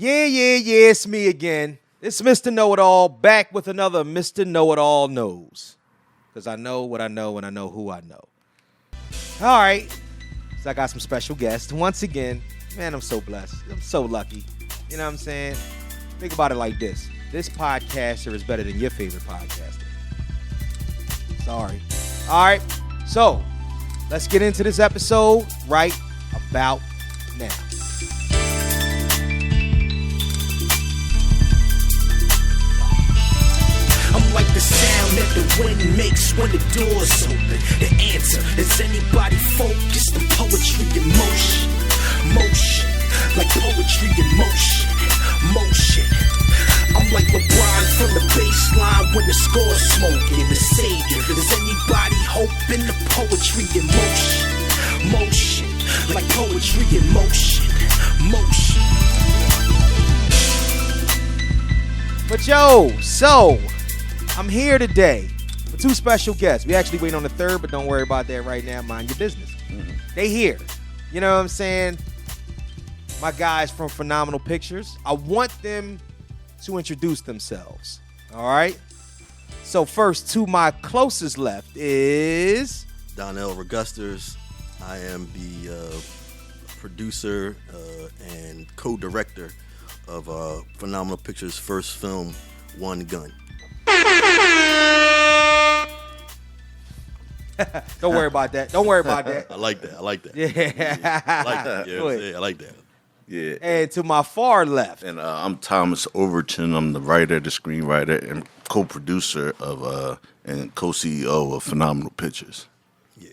Yeah, it's me again. It's Mr. Know-It-All, back with another Mr. Know-It-All Knows. Because I know what I know and I know who I know. All right. So I got some special guests. Once again, man, I'm so blessed. I'm so lucky. You know what I'm saying? Think about it like this. This podcaster is better than your favorite podcaster. Sorry. All right. So let's get into this episode right about now. I'm like the sound that the wind makes when the doors open. The answer is anybody focused on poetry in motion. Motion, like poetry in motion. Motion. I'm like LeBron from the baseline when the score's smoking. The savior, is anybody hoping the poetry in motion? Motion, like poetry in motion. Motion. But yo, so I'm here today with two special guests. We actually waiting on the third, but don't worry about that right now. Mind your business. They here. You know what I'm saying? My guys from Phenomenal Pictures. I want them to introduce themselves. All right? So first, to my closest left is Donnell, Regusters. I am the producer and co-director of Phenomenal Pictures' first film, One Gun. Don't worry about that. Don't worry about that. I like that. Yeah. I like that. You know what I'm saying? I like that. Yeah. And to my far left. And I'm Thomas Overton. I'm the writer, the screenwriter, and co-producer of and co-CEO of Phenomenal Pictures. Yeah.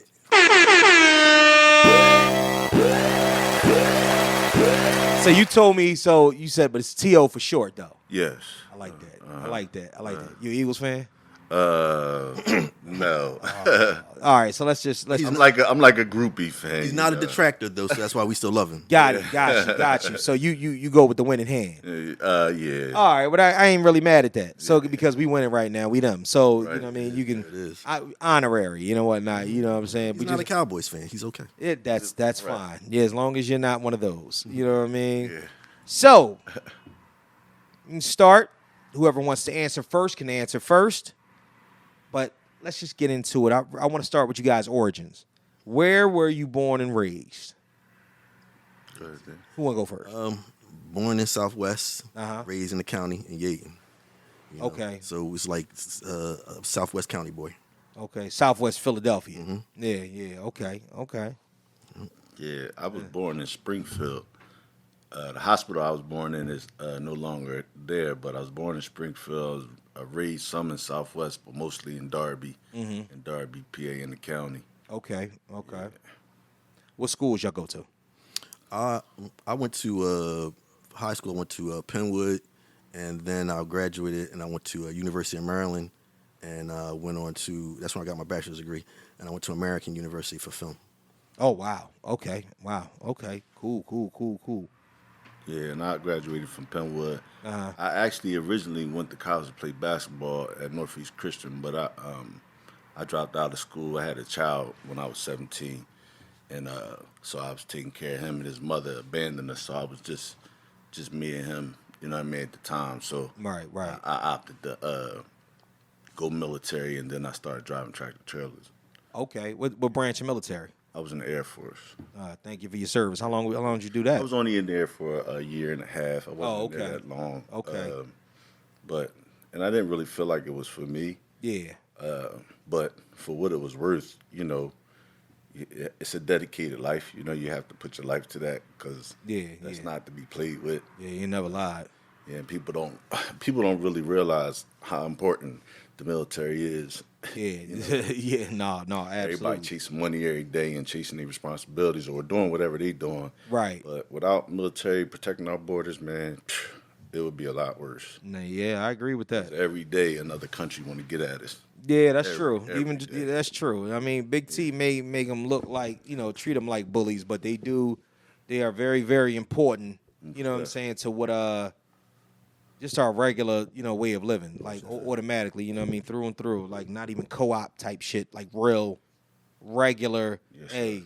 So you told me, so you said, but it's T.O. for short, though. Yes. I like that. I like that. You an Eagles fan? No. All right, so let's I'm like a groupie fan. He's not a detractor, though, so that's why we still love him. got you. So you go with the winning hand. Yeah. All right, but I ain't really mad at that. So because we winning right now, we them. So Right. you know what I mean, you can It is. honorary, you know what not, you know what I'm saying. He's not a Cowboys fan. He's okay. That's Right. fine. Yeah, as long as you're not one of those. You know what I mean? Yeah. So you can start. Whoever wants to answer first can answer first. But let's just get into it. I want to start with you guys' origins. Where were you born and raised? Good, then. Who want to go first? Born in Southwest, Uh-huh. raised in the county in Yaden. You know? Okay. So it was like a Southwest County boy. Okay, Southwest Philadelphia. Mm-hmm. Yeah. Okay. Yeah, I was born in Springfield. The hospital I was born in is no longer there, but I was born in Springfield. I raised some in Southwest, but mostly in Darby, in Darby, PA, in the county. Okay. What schools y'all go to? I went to high school. I went to Penwood, and then I graduated, and I went to University of Maryland, and went on to, that's when I got my bachelor's degree, and I went to American University for film. Oh, wow. Okay. Wow. Okay. Cool. Yeah, and I graduated from Penwood. Uh-huh. I actually originally went to college to play basketball at Northeast Christian, but I dropped out of school. I had a child when I was 17, and so I was taking care of him, and his mother abandoned us, so I was just me and him, you know what I mean, at the time. So Right. I opted to go military, and then I started driving tractor trailers. Okay. What branch of military? I was in the Air Force. Thank you for your service. How long did you do that? I was only in there for a year and a half. I wasn't okay. there that long. Okay. And I didn't really feel like it was for me. Yeah. But for what it was worth, you know, it's a dedicated life. You know, you have to put your life to that because that's not to be played with. Yeah, you never lied. Yeah, and people don't really realize how important the military is. Yeah, You know? yeah, no, absolutely. Everybody chasing money every day and chasing their responsibilities or doing whatever they doing. Right. But without military protecting our borders, man, it would be a lot worse. Nah, yeah, I agree with that. Every day another country want to get at us. Yeah, that's Every- true. every Even day. that's true. I mean, Big T may make them look like, you know, treat them like bullies, but they do. They are very, very important. You know what I'm saying, to what just our regular, you know, way of living, like automatically, you know what I mean, through and through, like not even co-op type shit, like real, regular. Yes, hey,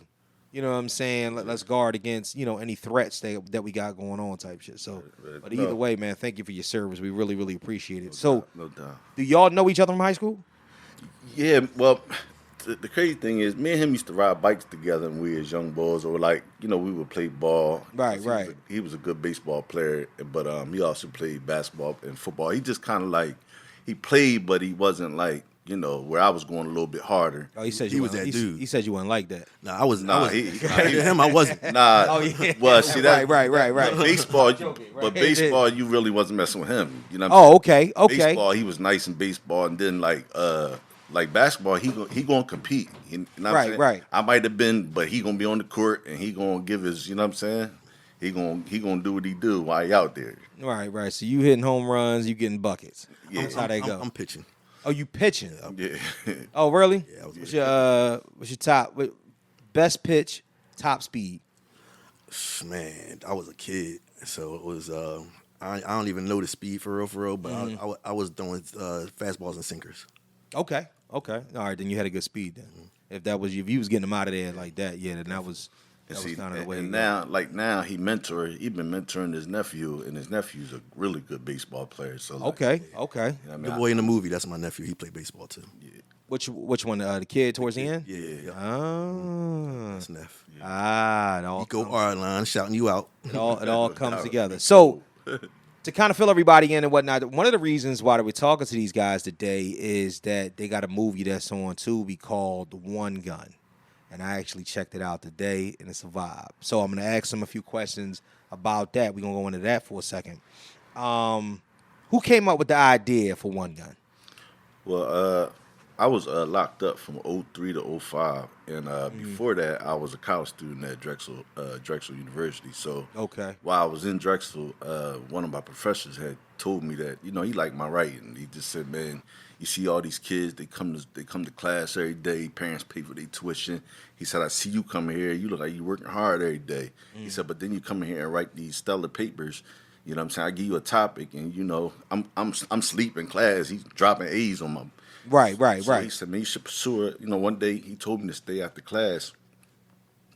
You know what I'm saying? Let's guard against, any threats that we got going on type shit. So, but either way, man, thank you for your service. We really, really appreciate it. So, No doubt. do y'all know each other from high school? Yeah, well, the crazy thing is, me and him used to ride bikes together when we was young boys, or we would play ball. Right, right. He was a good baseball player, but he also played basketball and football. He just kind of he played, but he wasn't where I was going a little bit harder. Oh, he said He was that dude. He said you wasn't like that. Nah, I was. He him, I wasn't. Nah. Oh, yeah. Well, see that. Right. But baseball, joking, right? but baseball, you really wasn't messing with him. You know. Oh, okay. Baseball, he was nice in baseball, and then like basketball, he gonna compete. You know what I'm saying? Right. I might have been, but he gonna be on the court and he gonna give his. You know what I'm saying? He gonna do what he do while he out there. Right. So you hitting home runs, you getting buckets. Yeah. That's how they go. I'm pitching. Oh, you pitching? Yeah. Oh, really? Yeah, I was What's your top best pitch, top speed? Man, I was a kid, so it was. I don't even know the speed for real, but I was doing fastballs and sinkers. Okay. All right, then you had a good speed then. If you was getting them out of there like that, yeah, then that was kind of the way. And now he been mentoring his nephew, and his nephew's a really good baseball player. So Okay. You know what I mean? The boy in the movie, that's my nephew. He played baseball too. Which one? The kid towards the end? Yeah. Oh. That's Neff. It all Go R-line, shouting you out. it all comes together. So to kind of fill everybody in and whatnot, one of the reasons why we're talking to these guys today is that they got a movie that's on Tubi called One Gun. And I actually checked it out today, and it's a vibe. So I'm going to ask them a few questions about that. We're going to go into that for a second. Who came up with the idea for One Gun? Well, I was locked up from 03 to 05, and before that, I was a college student at Drexel University. So Okay. while I was in Drexel, one of my professors had told me that he liked my writing. He just said, "Man, you see all these kids, they come to class every day. Parents pay for their tuition." He said, "I see you coming here. You look like you working hard every day." He said, "But then you come in here and write these stellar papers. You know what I'm saying? I give you a topic, and I'm sleep in class. He's dropping A's on my." Right. So he said, "Man, you should pursue it." One day he told me to stay after class,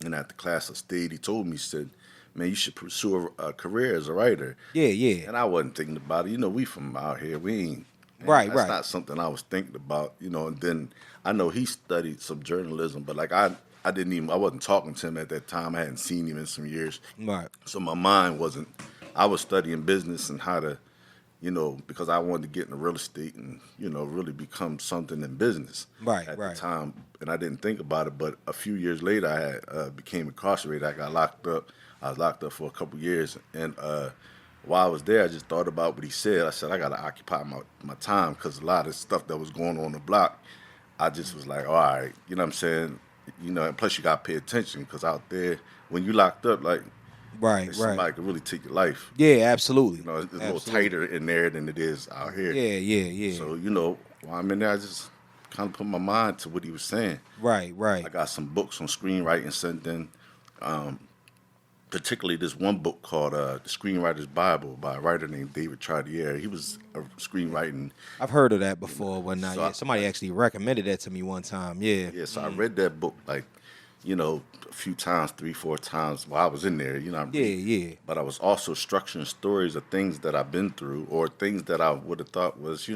and after class I stayed. He told me, he said, "Man, you should pursue a career as a writer." Yeah. And I wasn't thinking about it. We from out here. We ain't. Right. That's not something I was thinking about. And then I know he studied some journalism, but I wasn't talking to him at that time. I hadn't seen him in some years. Right. So my mind wasn't. I was studying business and how to. Because I wanted to get into real estate and, really become something in business at the time. And I didn't think about it. But a few years later, I had became incarcerated. I got locked up. I was locked up for a couple years. And while I was there, I just thought about what he said. I said, I got to occupy my time because a lot of stuff that was going on the block, I just was like, all right, you know what I'm saying? And plus you got to pay attention because out there, when you locked up, somebody could really take your life. Yeah, absolutely. It's a little tighter in there than it is out here. Yeah. So, while I'm in there, I just kind of put my mind to what he was saying. Right. I got some books on screenwriting sent in, particularly this one book called The Screenwriter's Bible by a writer named David Chartier. He was a screenwriting. I've heard of that before, but not somebody actually recommended that to me one time. Yeah. Yeah, so I read that book a few times, 3-4 times while I was in there, Yeah. But I was also structuring stories of things that I've been through or things that I would have thought was,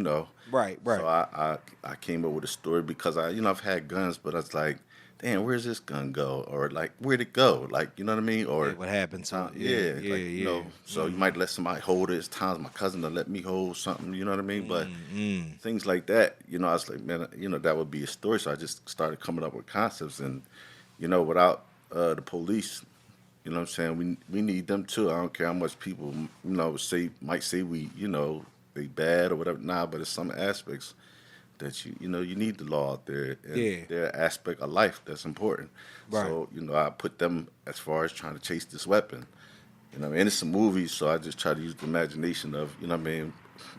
Right. So I came up with a story because I've had guns, but I was like, damn, where's this gun go? Or where'd it go? You know what I mean? Or what happened to it? Yeah. So you might let somebody hold it. It's times my cousin to let me hold something, you know what I mean? But things like that, I was like, man, that would be a story. So I just started coming up with concepts and, without the police, you know what I'm saying? We need them too. I don't care how much people, might say we, they bad or whatever. Nah, but it's some aspects that you need the law out there. And their aspect of life that's important. Right. So, I put them as far as trying to chase this weapon. And it's a movie, so I just try to use the imagination of,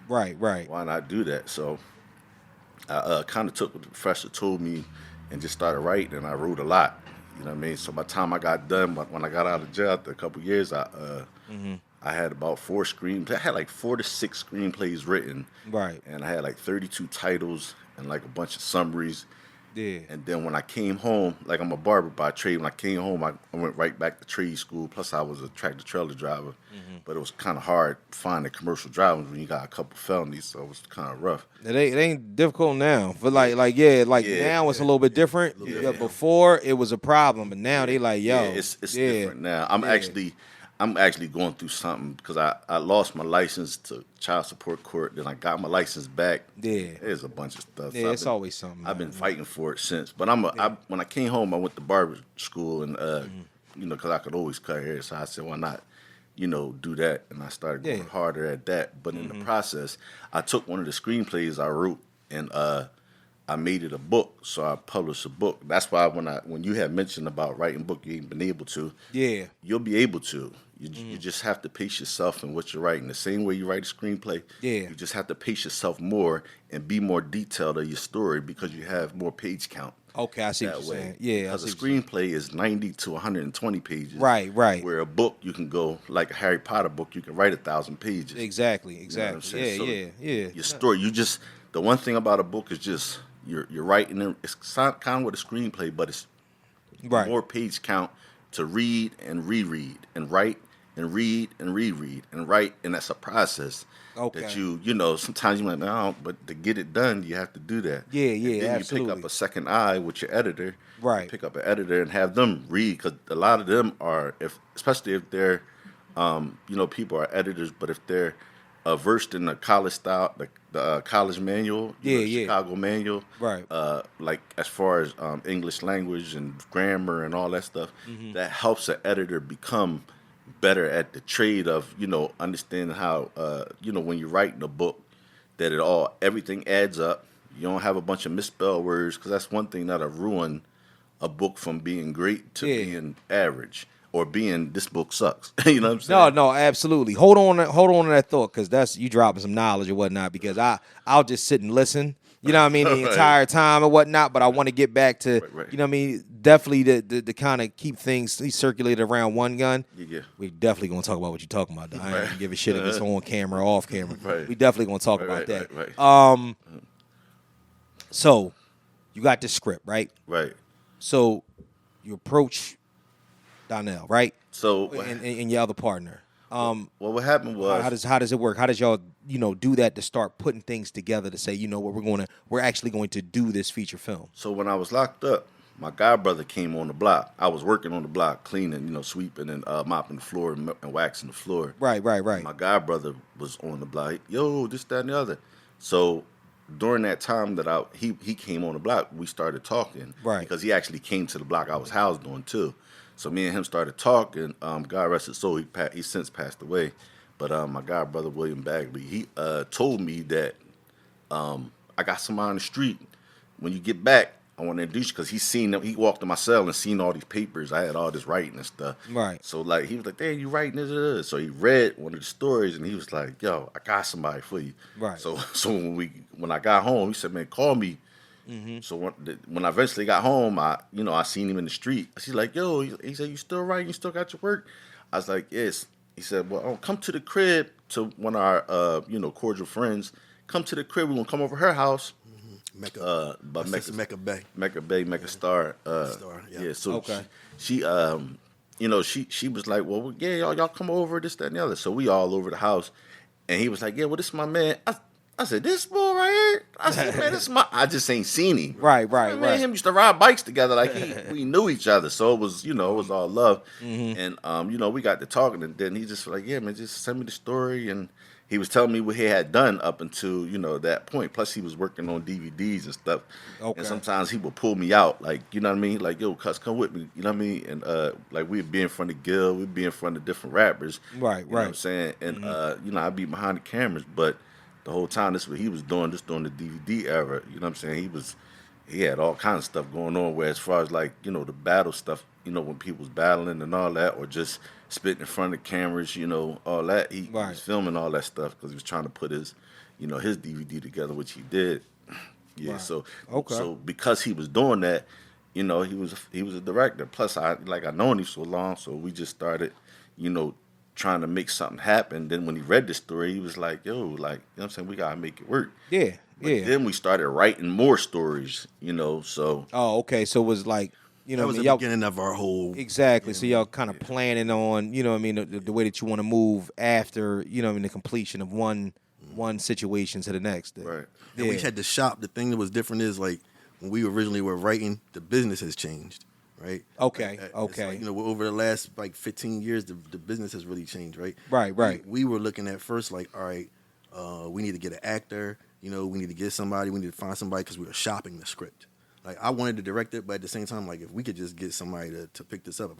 Right. why not do that? So I kind of took what the professor told me and just started writing, and I wrote a lot. You know what I mean? So by the time I got done, when I got out of jail after a couple of years, I had about 4 screenplays. I had 4 to 6 screenplays written. Right. And I had 32 titles and a bunch of summaries. Yeah. And then when I came home, like I'm a barber by trade, when I came home, I went right back to trade school. Plus, I was a tractor trailer driver, but it was kind of hard finding commercial drivers when you got a couple felonies, so it was kind of rough. It ain't difficult now. But now it's a little bit different. Yeah. Before it was a problem, but now they like, yo, Yeah, it's different now. I'm actually going through something because I lost my license to child support court. Then I got my license back. Yeah. There's a bunch of stuff. Yeah, it's always something. I've been man. fighting for it since. But when I came home, I went to barber school and because I could always cut hair, so I said, why not, do that? And I started going harder at that. But in the process, I took one of the screenplays I wrote and I made it a book, so I published a book. That's why when you had mentioned about writing a book, you ain't been able to. Yeah. You'll be able to. You just have to pace yourself in what you're writing. The same way you write a screenplay, you just have to pace yourself more and be more detailed of your story because you have more page count. Okay, I see what you're saying. Yeah, because a screenplay is 90 to 120 pages. Right. Where a book, you can go, like a Harry Potter book, you can write 1,000 pages. Exactly. You know what I'm saying? Yeah. Your story, the one thing about a book is just, you're writing them. It's kind of with a screenplay, but it's more page count to read and reread and write and read and reread and write, and that's a process that sometimes you might know, but to get it done, you have to do that. Yeah, and then absolutely. you pick up a second eye with your editor. Right. You pick up an editor and have them read, because a lot of them are, especially if they're, people are editors, but if they're versed in the college style, the college manual, Chicago manual, right? Like as far as English language and grammar and all that stuff, that helps an editor become better at the trade of understanding how when you're writing a book, that everything adds up. You don't have a bunch of misspelled words, because that's one thing that'll ruin a book from being great to being average. Or being, this book sucks. You know what I'm saying? No, absolutely. Hold on to that thought, because that's you dropping some knowledge or whatnot. Because I'll just sit and listen. You know what I mean, the entire time and whatnot. But I want to get back to you know what I mean. Definitely to kind of keep things circulated around one gun. Yeah. We definitely gonna talk about what you're talking about. Though. I ain't gonna give a shit if it's on camera or off camera. Right. We definitely gonna talk about that. So you got the script, right? Right. So you approach Donnell, right? So and your other partner. Well, what happened was, how does it work? How does y'all do that to start putting things together to say we're actually going to do this feature film? So when I was locked up, my god brother came on the block. I was working on the block, cleaning, sweeping and mopping the floor and waxing the floor. Right. My god brother was on the block. Yo, this, that, and the other. So during that time that he came on the block, we started talking. Right. Because he actually came to the block I was housed on too. So me and him started talking. God rest his soul, he since passed away. But my god brother, William Bagley, he told me that I got somebody on the street. When you get back, I want to introduce you, because he walked in my cell and seen all these papers. I had all this writing and stuff. Right. So he was like, "Damn, you writing this?" So he read one of the stories and he was like, "Yo, I got somebody for you." Right. So when I got home, he said, "Man, call me." Mm-hmm. So when I eventually got home, I seen him in the street. She's like, "Yo," he said, "You still writing? You still got your work?" I was like, "Yes." He said, "Well, come to the crib," to one of our cordial friends. "Come to the crib. We're gonna come over her house." Mecca Bay. Mecca Star. Star, yeah. Yeah. So Okay. she she was like, "Well, yeah, y'all come over, this, that, and the other." So we all over the house, and he was like, "Yeah, well, this is my man." I said, "This boy right here." I said, "Man, this is my." I just ain't seen him. Right. Me and him used to ride bikes together, like we knew each other. So it was, it was all love. Mm-hmm. And we got to talking, and then he just was like, "Yeah, man, just send me the story." And he was telling me what he had done up until that point. Plus, he was working on DVDs and stuff. Okay. And sometimes he would pull me out, like, you know what I mean? Like, "Yo, cuz, come with me." You know what I mean? And like, we'd be in front of Gil, we'd be in front of different rappers. Right. You know what I'm saying? And I'd be behind the cameras, but the whole time, this is what he was doing, just during the DVD era. You know what I'm saying? He had all kinds of stuff going on, where as far as like, the battle stuff, when people was battling and all that, or just spitting in front of cameras, all that. He was filming all that stuff because he was trying to put his, his DVD together, which he did. Yeah, right. So because he was doing that, he was a director. Plus, I known him so long, so we just started, trying to make something happen. Then when he read the story, he was like, "Yo, like, you know what I'm saying, we gotta make it work." Yeah. Yeah. Then we started writing more stories, so. Oh, okay. So it was like, That was the y'all beginning of our whole. exactly. So y'all kind of planning on, the way that you want to move after, the completion of one situation to the next. Right. And we had the shop. The thing that was different is like when we originally were writing, the business has changed, right? Okay. It's Okay. like, over the last 15 years, the business has really changed, right? Right. We were looking at first like, all right, we need to get an actor. We need to get somebody. We need to find somebody because we were shopping the script. Like I wanted to direct it, but at the same time, like if we could just get somebody to pick this up, if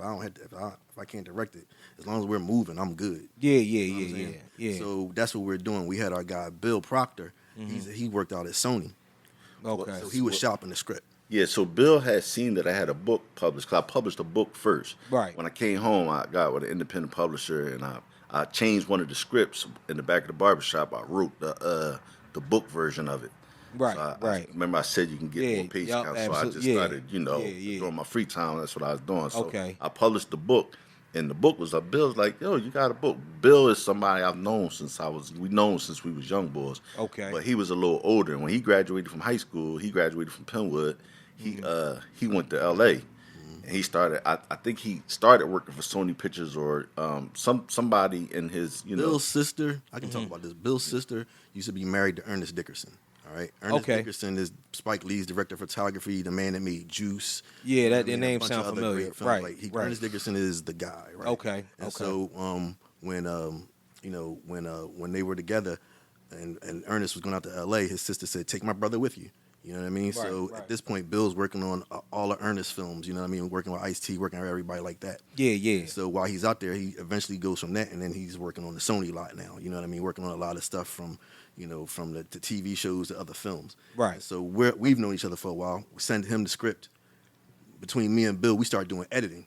I can't direct it, as long as we're moving, I'm good. Yeah. So that's what we're doing. We had our guy Bill Proctor. He worked out at Sony. Okay. So he was shopping the script. Yeah, so Bill had seen that I had a book published, because I published a book first. Right. When I came home, I got with an independent publisher, and I changed one of the scripts in the back of the barbershop. I wrote the book version of it. Right, So right. I remember I said you can get more page yup, counts, so I just absolutely. started, during my free time, that's what I was doing. So Okay. I published the book, and the book was up. Bill's like, yo, you got a book. Bill is somebody I've known since we was young boys. Okay. But he was a little older. When he graduated from high school, he graduated from Penwood. He went to L.A. And he started. I think he started working for Sony Pictures or somebody in his Bill's sister. I can talk about this. Bill's sister used to be married to Ernest Dickerson. All right, Ernest Dickerson is Spike Lee's director of photography, the man that made Juice. Yeah, that the name sounds familiar. Right, Like right. Ernest Dickerson is the guy. Right. Okay. And so when they were together, and Ernest was going out to L.A., his sister said, "Take my brother with you." You know what I mean? So right. at this point, Bill's working on all of Ernest films. You know what I mean? Working with Ice-T, working with everybody like that. Yeah. So while he's out there, he eventually goes from that, and then he's working on the Sony lot now. You know what I mean? Working on a lot of stuff from the TV shows to other films. Right. So we've known each other for a while. We send him the script. Between me and Bill, we start doing editing.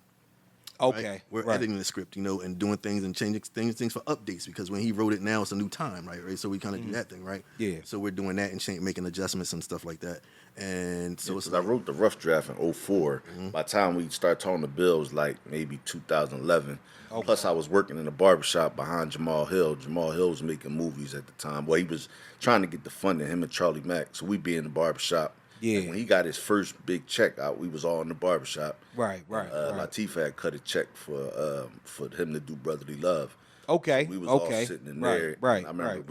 Okay. Right? We're editing the script, and doing things and changing things for updates, because when he wrote it now, it's a new time, right? So we kind of do that thing, right? Yeah. So we're doing that and making adjustments and stuff like that. And so it's I wrote the rough draft in 2004. By the time we started talking to Bill, it was like maybe 2011. Okay. Plus, I was working in a barbershop behind Jamal Hill. Jamal Hill was making movies at the time. Well, he was trying to get the funding, him and Charlie Mack. So we'd be in the barbershop. Yeah. And when he got his first big check out, we was all in the barbershop. Right. Latifah had cut a check for him to do Brotherly Love. Okay. So we was all sitting in there. Right. And I remember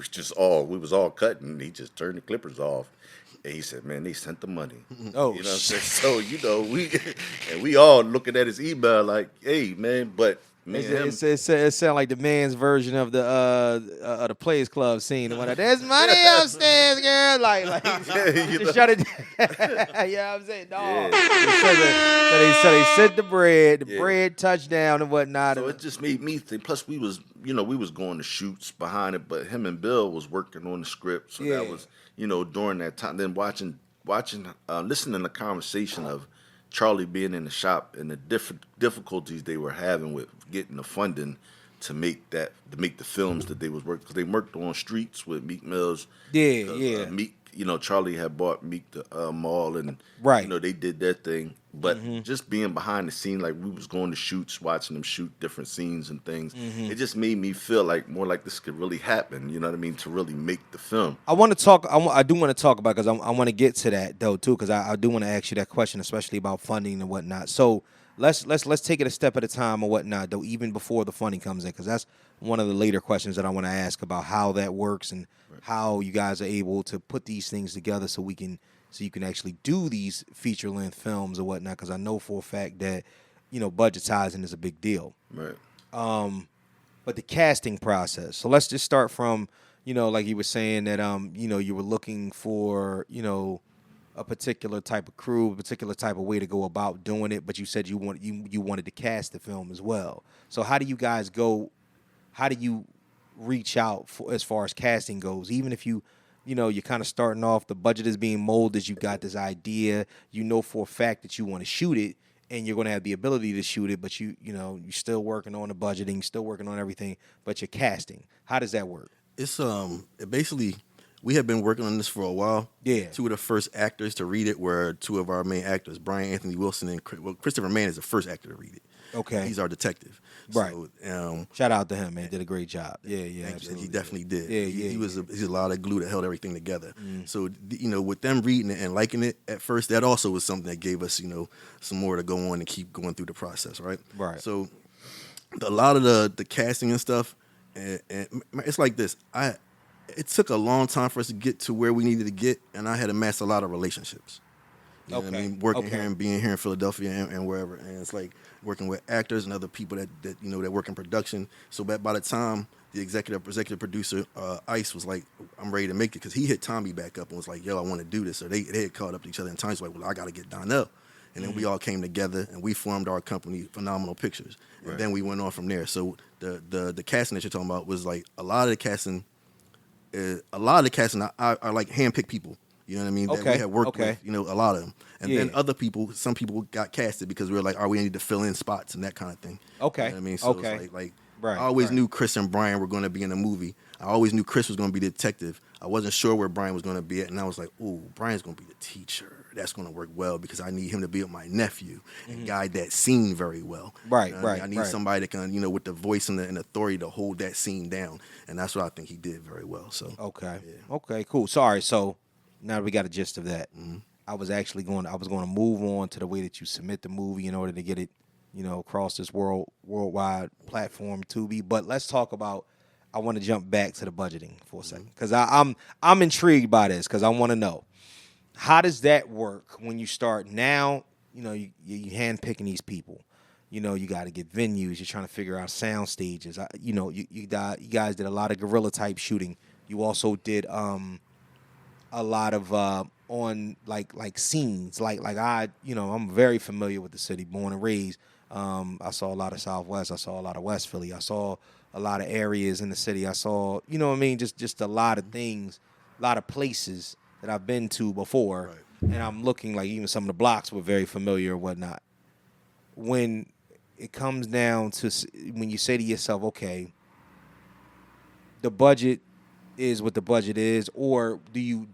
we was all cutting, and he just turned the clippers off. And he said, "Man, they sent the money." Oh, you know what I'm saying? So we all looking at his email like, "Hey, man," but me and him, It sounds like the man's version of the Players Club scene. The one that, there's money upstairs, girl. Like just shut it down. You know what I'm saying? No. Yeah. So they sent the bread touchdown and whatnot. So it just made me think. Plus, we was going to shoots behind it, but him and Bill was working on the script, so that was during that time. Then listening to the conversation of Charlie being in the shop and the different difficulties they were having with getting the funding to make the films that they was working, because they worked on Streets with Meek Mills. Yeah. Meek, Charlie had bought Meek the mall, and they did their thing. But just being behind the scene, like we was going to shoots, watching them shoot different scenes and things, it just made me feel like more like this could really happen. You know what I mean? To really make the film. I want to talk. I do want to talk about, because I want to get to that though too, because I do want to ask you that question, especially about funding and whatnot. So let's take it a step at a time or whatnot, though, even before the funding comes in, because that's one of the later questions that I want to ask about how that works and how you guys are able to put these things together so you can actually do these feature-length films or whatnot, because I know for a fact that, budgetizing is a big deal. Right. But the casting process. So let's just start from, like you were saying that, you were looking for, a particular type of crew, a particular type of way to go about doing it, but you said you wanted to cast the film as well. So how do you guys go? How do you reach out as far as casting goes? Even if you're kind of starting off, the budget is being molded, you got this idea, for a fact that you want to shoot it, and you're going to have the ability to shoot it, but you're still working on the budgeting, still working on everything, but you're casting. How does that work? It's basically, we have been working on this for a while. Yeah. Two of the first actors to read it were two of our main actors, Brian Anthony Wilson and Christopher Mann is the first actor to read it. Okay. He's our detective. Right. So, shout out to him, man. Did a great job. Yeah, thank you. absolutely. He definitely did. Yeah, He yeah. was he's a lot of glue that held everything together. So, with them reading it and liking it at first, that also was something that gave us, some more to go on and keep going through the process, right? Right. So, a lot of the casting and stuff, and it's like this. It took a long time for us to get to where we needed to get, and I had amassed a lot of relationships. You know what I mean? Working here and being here in Philadelphia and wherever. And it's like working with actors and other people that work in production. So by the time the executive producer, Ice, was like, I'm ready to make it, because he hit Tommy back up and was like, yo, I want to do this. So they had caught up to each other, and Tommy's like, well, I got to get Donnell. And then we all came together and we formed our company, Phenomenal Pictures. And then we went on from there. So the casting that you're talking about was like a lot of the casting are like handpicked people. You know what I mean? That we had worked with, a lot of them. And then other people, some people got casted because we were like, we need to fill in spots and that kind of thing. Okay. You know what I mean? So it's like Right, I always knew Chris and Brian were going to be in the movie. I always knew Chris was going to be the detective. I wasn't sure where Brian was going to be at, and I was like, ooh, Brian's going to be the teacher. That's going to work well because I need him to be with my nephew and guide that scene very well. Right, You know what I mean? right, I need right. somebody that can, with the voice and authority to hold that scene down, and that's what I think he did very well. So Okay. yeah. Okay, cool. Sorry. So now that we got a gist of that, I was going to move on to the way that you submit the movie in order to get it, across this worldwide platform, Tubi. But let's talk about, I want to jump back to the budgeting for a second, because I'm intrigued by this, because I want to know, how does that work when you start now? You handpicking these people. You got to get venues. You're trying to figure out sound stages. You guys did a lot of guerrilla type shooting. You also did a lot of on like scenes. I'm very familiar with the city, born and raised. I saw a lot of Southwest. I saw a lot of West Philly. I saw a lot of areas in the city. I saw, just a lot of things, a lot of places that I've been to before. Right. And I'm looking like even some of the blocks were very familiar or whatnot. When it comes down to, when you say to yourself, okay, the budget is what the budget is, or do you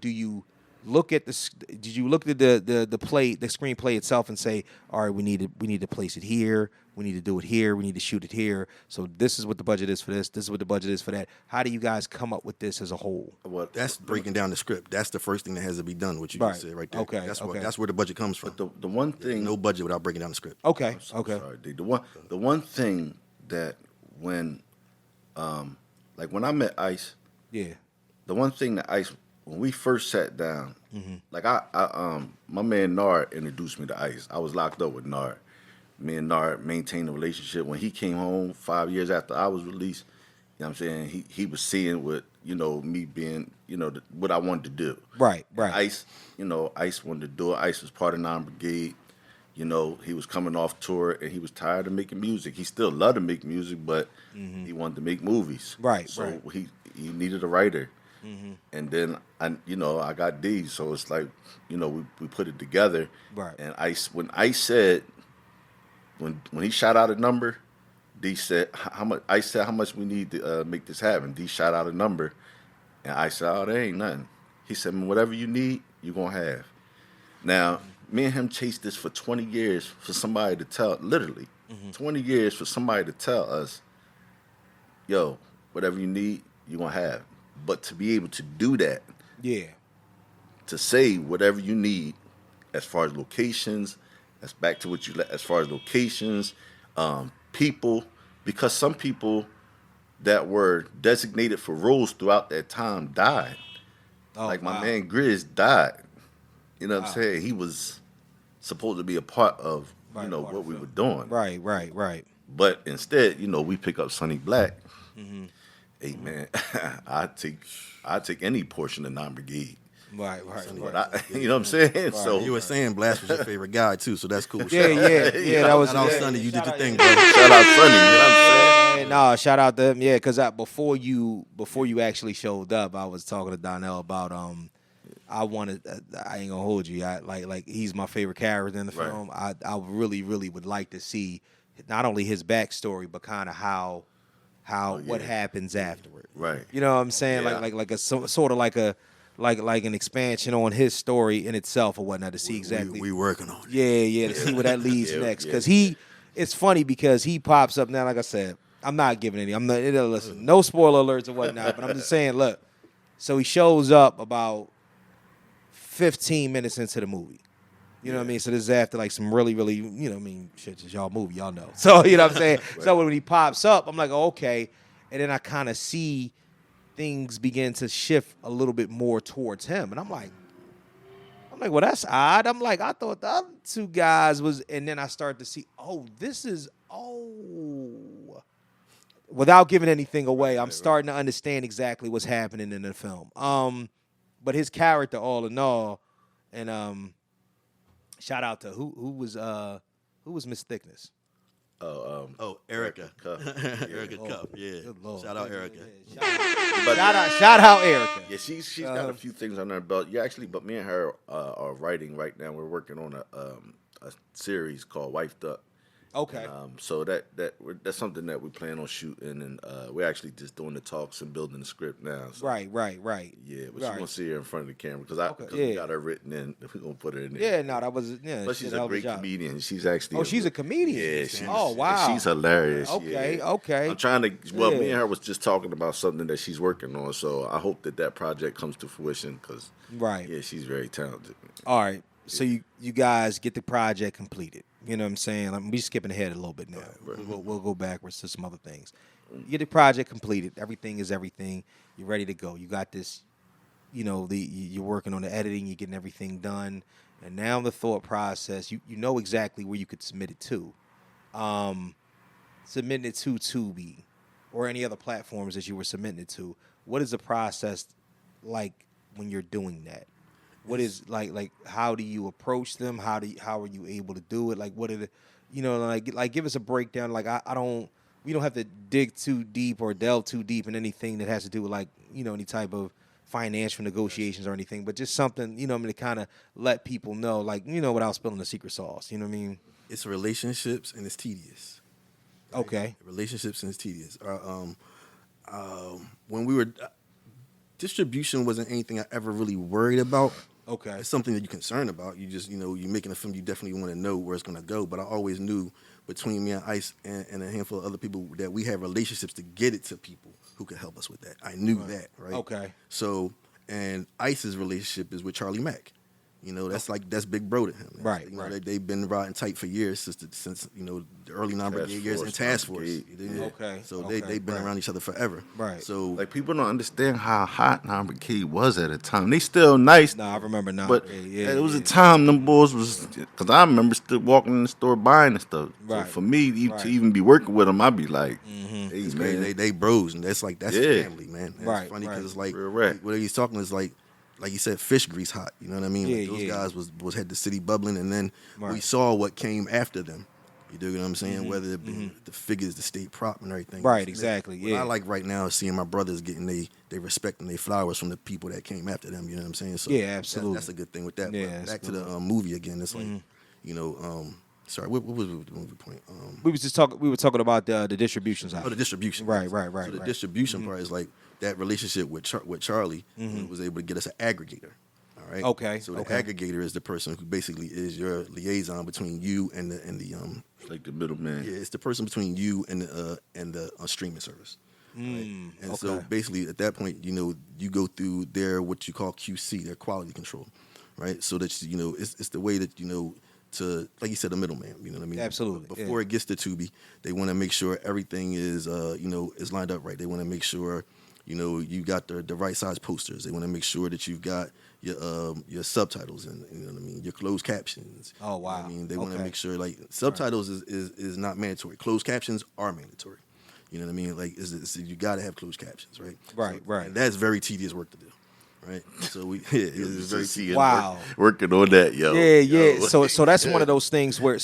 look at did you look at the screenplay itself and say, all right, we need to place it here, we need to do it here, we need to shoot it here, so this is what the budget is for this is what the budget is for that. How do you guys come up with this as a whole? Well, that's breaking down the script. That's the first thing that has to be done, what you just said right there. Okay. That's where the budget comes from. But the one thing, no budget without breaking down the script. Okay. Sorry, D. The one thing that when when I met Ice, Yeah. the one thing that Ice, when we first sat down, my man Nard introduced me to Ice. I was locked up with Nard. Me and Nard maintained a relationship. When he came home 5 years after I was released, you know what I'm saying, he was seeing what, me being, what I wanted to do. Right. And Ice, Ice wanted to do it. Ice was part of Non-Brigade. He was coming off tour and he was tired of making music. He still loved to make music, but he wanted to make movies. Right. So he needed a writer. And then I got D, so it's like, we put it together. Right. And when Ice said, when he shot out a number, D said how much. Ice said how much we need to make this happen. D shot out a number, and I said, oh, there ain't nothing. He said, whatever you need, you gonna have. Now, me and him chased this for 20 years for somebody to tell, literally, 20 years for somebody to tell us, yo, whatever you need, you gonna have. But to be able to do that, to say whatever you need, as far as locations, that's back to what as far as locations, people, because some people that were designated for roles throughout that time died. Oh, like my man Grizz died. You know what I'm saying? He was supposed to be a part of, what we were doing. Right. But instead, we pick up Sonny Black. Hey man, I take any portion of Non-Brigade. Right. But you know what I'm saying? Right. So you were saying Blast was your favorite guy too, so that's cool. Yeah. That was Sonny. You did your thing, brother. Shout out Sonny. You know what I'm saying? No, shout out to him. Yeah, because before you actually showed up, I was talking to Donnell about I wanted. I ain't gonna hold you. I like he's my favorite character in the film. I really would like to see not only his backstory, but kind of how what happens afterward. Right. You know what I'm saying? Yeah. Like a sort of like an expansion on his story in itself or whatnot, to see exactly. We working on it. Yeah, to see where that leads next, because he it's funny because he pops up now. Like I said, I'm not giving any. I'm not. Listen, no spoiler alerts or whatnot. But I'm just saying, look. So he shows up about 15 minutes into the movie. You know what I mean? So this is after like some really, really, you know what I mean? Shit, it's y'all movie, y'all know. So, you know what I'm saying? Right. So when he pops up, I'm like, oh, okay. And then I kind of see things begin to shift a little bit more towards him. And I'm like, well, that's odd. I'm like, I thought the other two guys was, and then I start to see, without giving anything away, I'm starting to understand exactly what's happening in the film. But his character, all in all, and shout out to who was Miss Thickness? Erica. Erica Cup. Yeah. Shout out Erica. Shout out Erica. Yeah, she's got a few things on her belt. Yeah, actually, but me and her are writing right now. We're working on a series called Wifed Up. Okay. And, so that's something that we plan on shooting, and we're actually just doing the talks and building the script now. So, right. Yeah, but you're gonna see her in front of the camera because we got her written in. We're gonna put her in there. Yeah, no, that was But she's a great comedian. She's actually she's a comedian. Yeah, wow, she's hilarious. Okay. I'm trying to. Well, me and her was just talking about something that she's working on. So I hope that project comes to fruition because yeah, she's very talented. All right. So you guys get the project completed. You know what I'm saying? I'm be skipping ahead a little bit now. Right. We'll go backwards to some other things. You get the project completed. Everything is everything. You're ready to go. You got this. You know you're working on the editing. You're getting everything done. And now the thought process. You know exactly where you could submit it to. Submitting it to Tubi or any other platforms that you were submitting it to. What is the process like when you're doing that? What is like? How do you approach them? How are you able to do it? Like, what are the, like give us a breakdown. Like, we don't have to dig too deep or delve too deep in anything that has to do with like, any type of financial negotiations or anything, but just something, to kind of let people know, like, without spilling the secret sauce. You know what I mean? It's relationships and it's tedious. Right? Okay. Relationships and it's tedious. When we were distribution wasn't anything I ever really worried about. Okay. It's something that you're concerned about. You just, you're making a film, you definitely want to know where it's going to go. But I always knew between me and Ice and a handful of other people that we have relationships to get it to people who could help us with that. I knew that, right? Okay. So, and Ice's relationship is with Charlie Mack. That's big bro to him. Right. They've been riding tight for years since the early non-brigade years in Task Force. Okay. So they've been around each other forever. Right. So like people don't understand how hot non-brigade was at the time. They still nice. No, I remember now. But it was a time them boys was because I remember still walking in the store buying and stuff. Right. So for me to even be working with them, I'd be like, hey, man, they bros, and that's family, man. And it's funny because it's like what he's talking is like you said, fish grease hot. You know what I mean? Yeah, those guys had the city bubbling, and then we saw what came after them. You do know what I'm saying? Whether it be the figures, the state prop, and everything. Right, exactly. What I like right now is seeing my brothers getting they respect and they flowers from the people that came after them. You know what I'm saying? So absolutely. That's a good thing with that. Yeah, but back to the movie again. It's like, sorry, what was the movie point? We were talking about the distribution side. Oh, the distribution. Right. So the distribution part is like that relationship with Charlie was able to get us an aggregator. All right. Okay. So the aggregator is the person who basically is your liaison between you and the like the middleman. Yeah, it's the person between you and the streaming service. Right? And so basically at that point, you go through their what you call QC, their quality control, right? So that it's the way that to, like you said, the middleman. You know what I mean? Absolutely. Before it gets to Tubi, they want to make sure everything is is lined up right. They want to make sure you got the right size posters. They want to make sure that you've got your subtitles and your closed captions. Oh wow. You know what I mean, they want to make sure like subtitles is not mandatory. Closed captions are mandatory. You know what I mean? Like you got to have closed captions, right? Right, So, right. And that's very tedious work to do. Right, so it's very tedious. Wow, working on that, yo. Yeah. Yo. So that's one of those things where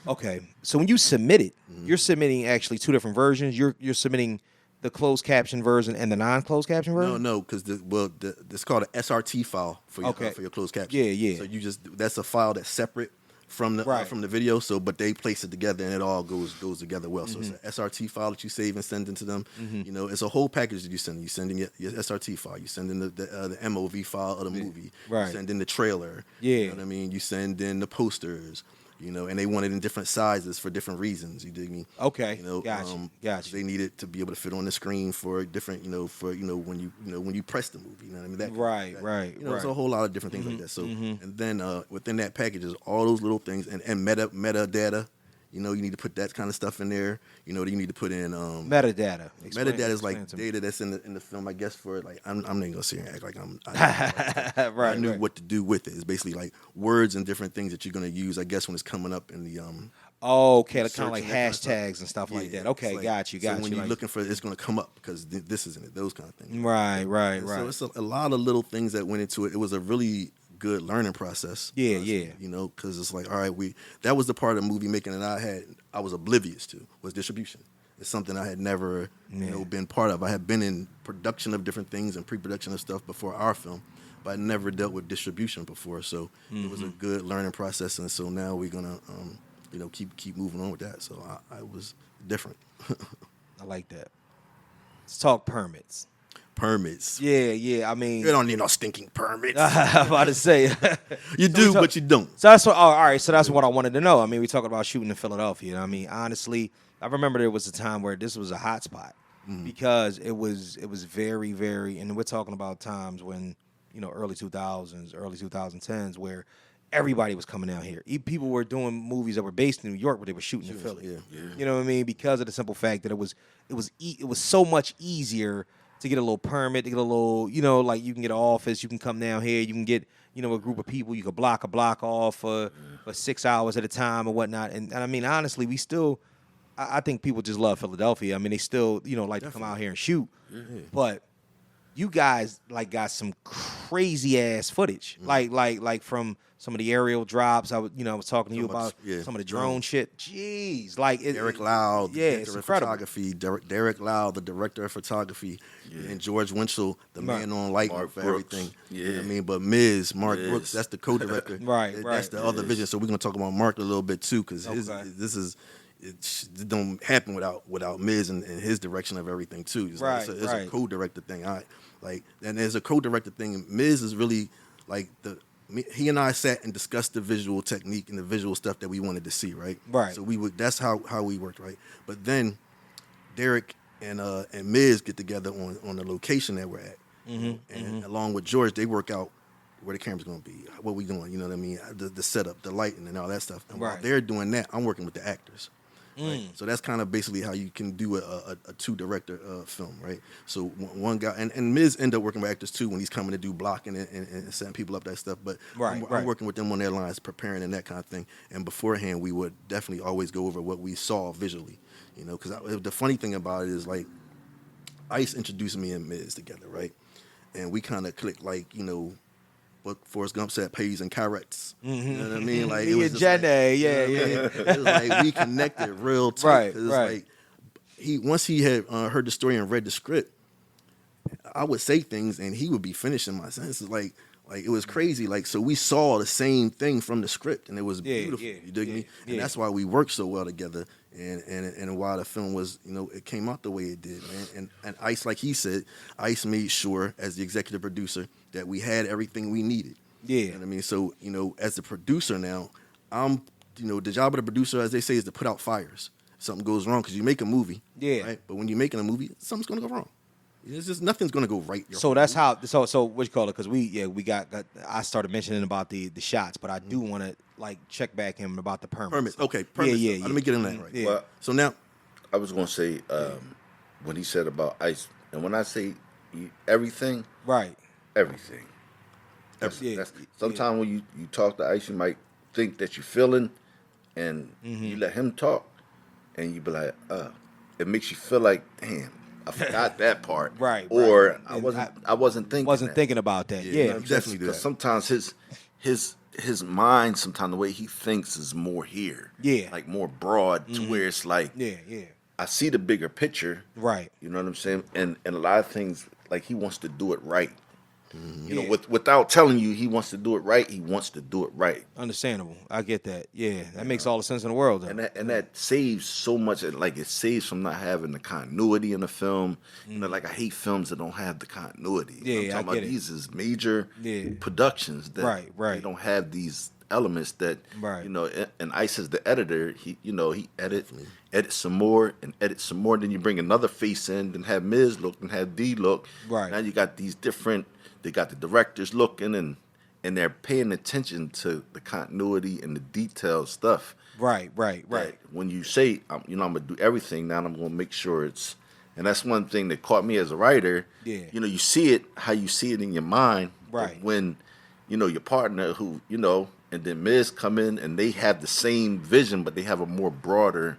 okay. So when you submit it, you're submitting actually two different versions. You're submitting the closed caption version and the non-closed caption version. No, because it's called an SRT file for your closed caption. Yeah. So that's a file that's separate from the video. So, but they place it together and it all goes together well. So it's an SRT file that you save and send into them. It's a whole package that you send. You send in your SRT file. You send in the MOV file of the movie. Right. You send in the trailer. Yeah. You know what I mean? You send in the posters. and they wanted in different sizes for different reasons. You dig me? Okay, gotcha. They needed to be able to fit on the screen for different, when you press the movie. You know what I mean? Right. There's a whole lot of different things like that. So, and then within that package is all those little things and metadata. You need to put that kind of stuff in there. You need to put in metadata. Metadata is like data that's in the film. I guess for like I'm not even gonna sit here and act like I knew what to do with it. It's basically like words and different things that you're gonna use. I guess when it's coming up in the okay, kind of like hashtags and stuff like that. Okay, like, got you. So when you're looking for it, it's gonna come up because this isn't it. Those kind of things. Right. So it's a lot of little things that went into it. It was a really good learning process. Yeah. Because it's like, all right, that was the part of movie making that I was oblivious to, was distribution. It's something I had never, been part of. I had been in production of different things and pre-production of stuff before our film, but I never dealt with distribution before. So it was a good learning process, and so now we're gonna, keep moving on with that. So I was different. I like that. Let's talk permits. Yeah. I mean, you don't need no stinking permits. I'm about to say you do, but you don't. So that's what. All right. So that's what I wanted to know. I mean, we talking about shooting in Philadelphia. I mean, honestly, I remember there was a time where this was a hot spot because it was very, very, and we're talking about times when early 2000s, early 2010s, where everybody was coming out here. People were doing movies that were based in New York, but they were shooting in Philly. Yeah. You know what I mean? Because of the simple fact that it was so much easier to get a little permit, to get a little, like you can get an office, you can come down here, you can get, a group of people, you could block a block off for 6 hours at a time or whatnot. And I mean, honestly, I think people just love Philadelphia. I mean, they still, like to come out here and shoot. Mm-hmm. But you guys got some crazy ass footage, like from some of the aerial drops. I was talking to you about some of the drone shit. Jeez, Derek Lau, the it's incredible. photography. Derek Lau, the director of photography, and George Winchell, the man on lighting Mark for Brooks. everything. Yeah. You know what I mean, but Mark Brooks, that's the co-director. Right. That's the other vision. So we're gonna talk about Mark a little bit too, because it don't happen without Miz and his direction of everything too. It's a co-director thing. And there's a co-director thing. Miz is really like he and I sat and discussed the visual technique and the visual stuff that we wanted to see, right? Right. So that's how we worked, right? But then Derek and Miz get together on the location that we're at, and along with George, they work out where the camera's gonna be, what we doing, you know what I mean? The setup, the lighting, and all that stuff. And while they're doing that, I'm working with the actors. Right? So that's kind of basically how you can do a two-director film, right? So one guy, and Miz ended up working with actors too when he's coming to do blocking and setting people up, that stuff. But I'm working with them on their lines, preparing and that kind of thing. And beforehand, we would definitely always go over what we saw visually, because the funny thing about it is like Ice introduced me and Miz together, right? And we kind of clicked what Forrest Gump said, pays and carrots. You know what I mean? Like it was just it was like we connected real tight. Right. Like once he had heard the story and read the script, I would say things and he would be finishing my sentences. Like it was crazy. Like so we saw the same thing from the script and it was beautiful. You dig me? And that's why we worked so well together. And why the film was, it came out the way it did, man. And Ice, like he said, Ice made sure as the executive producer that we had everything we needed. Yeah. You know what I mean? So, as the producer now, the job of the producer, as they say, is to put out fires. Something goes wrong, because you make a movie. Yeah. Right? But when you're making a movie, something's going to go wrong. It's just nothing's going to go right. So that's how. So what you call it? Because we got. I started mentioning about the shots, but I do want to check back him about the permits. Okay, permits. Yeah. Let me get in that right. Yeah. Well, so now, I was going to say when he said about Ice, and when I say everything, right, everything. That's sometimes when you talk to Ice, you might think that you're feeling, and you let him talk, and you be like, it makes you feel like, damn, I forgot that part, right? Or I wasn't thinking about that. Yeah, definitely. Because sometimes his mind, sometimes the way he thinks is more here, like more broad, to where it's like, I see the bigger picture, right? You know what I'm saying? And a lot of things, like he wants to do it right. Without telling you he wants to do it right, he wants to do it right. Understandable. I get that. Yeah, that makes all the sense in the world. And that saves so much. Like it saves from not having the continuity in the film. Like I hate films that don't have the continuity. Yeah, I'm talking about these is major productions that they don't have these elements that Right. you know. And Ice is the editor. He edits some more and edits some more. Then you bring another face in, then have Miz look and have D look. Right. Now you got these different. They got the directors looking and they're paying attention to the continuity and the detailed stuff. Right. That when you say, I'm gonna do everything now, I'm gonna make sure it's. And that's one thing that caught me as a writer. Yeah. You see it how you see it in your mind. Right. But when, your partner who, and then Miz come in and they have the same vision, but they have a more broader,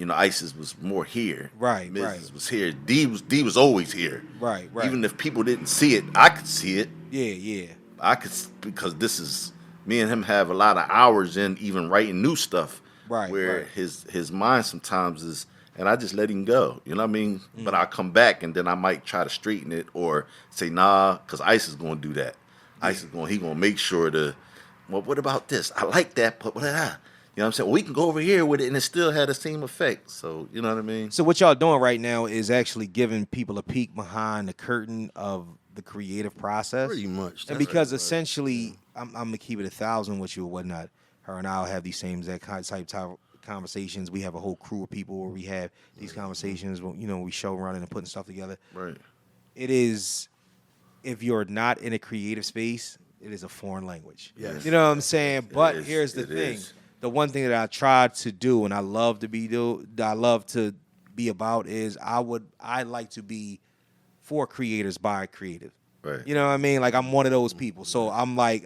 Isis was more here. Right, Miz right. was here. D was always here. Right. Even if people didn't see it, I could see it. Yeah. I could, because this is, me and him have a lot of hours in even writing new stuff. Right. Where his mind sometimes is, and I just let him go. You know what I mean? Mm-hmm. But I'll come back and then I might try to straighten it or say, nah, because Ice is going to do that. Ice is going to make sure well, what about this? I like that, but you know what I'm saying? Well, we can go over here with it and it still had the same effect. So, you know what I mean? So what y'all doing right now is actually giving people a peek behind the curtain of the creative process. Pretty much. And because essentially, I'm going to keep it 1,000 with you or whatnot. Her and I'll have these same exact type conversations. We have a whole crew of people where we have these conversations. We show running and putting stuff together. Right. It is, if you're not in a creative space, it is a foreign language. Yes. You know what I'm saying? But is. here's the It thing. is. The one thing that I tried to do and I love to be about is I like to be for creators by creative. Right. You know what I mean? Like I'm one of those people. So I'm like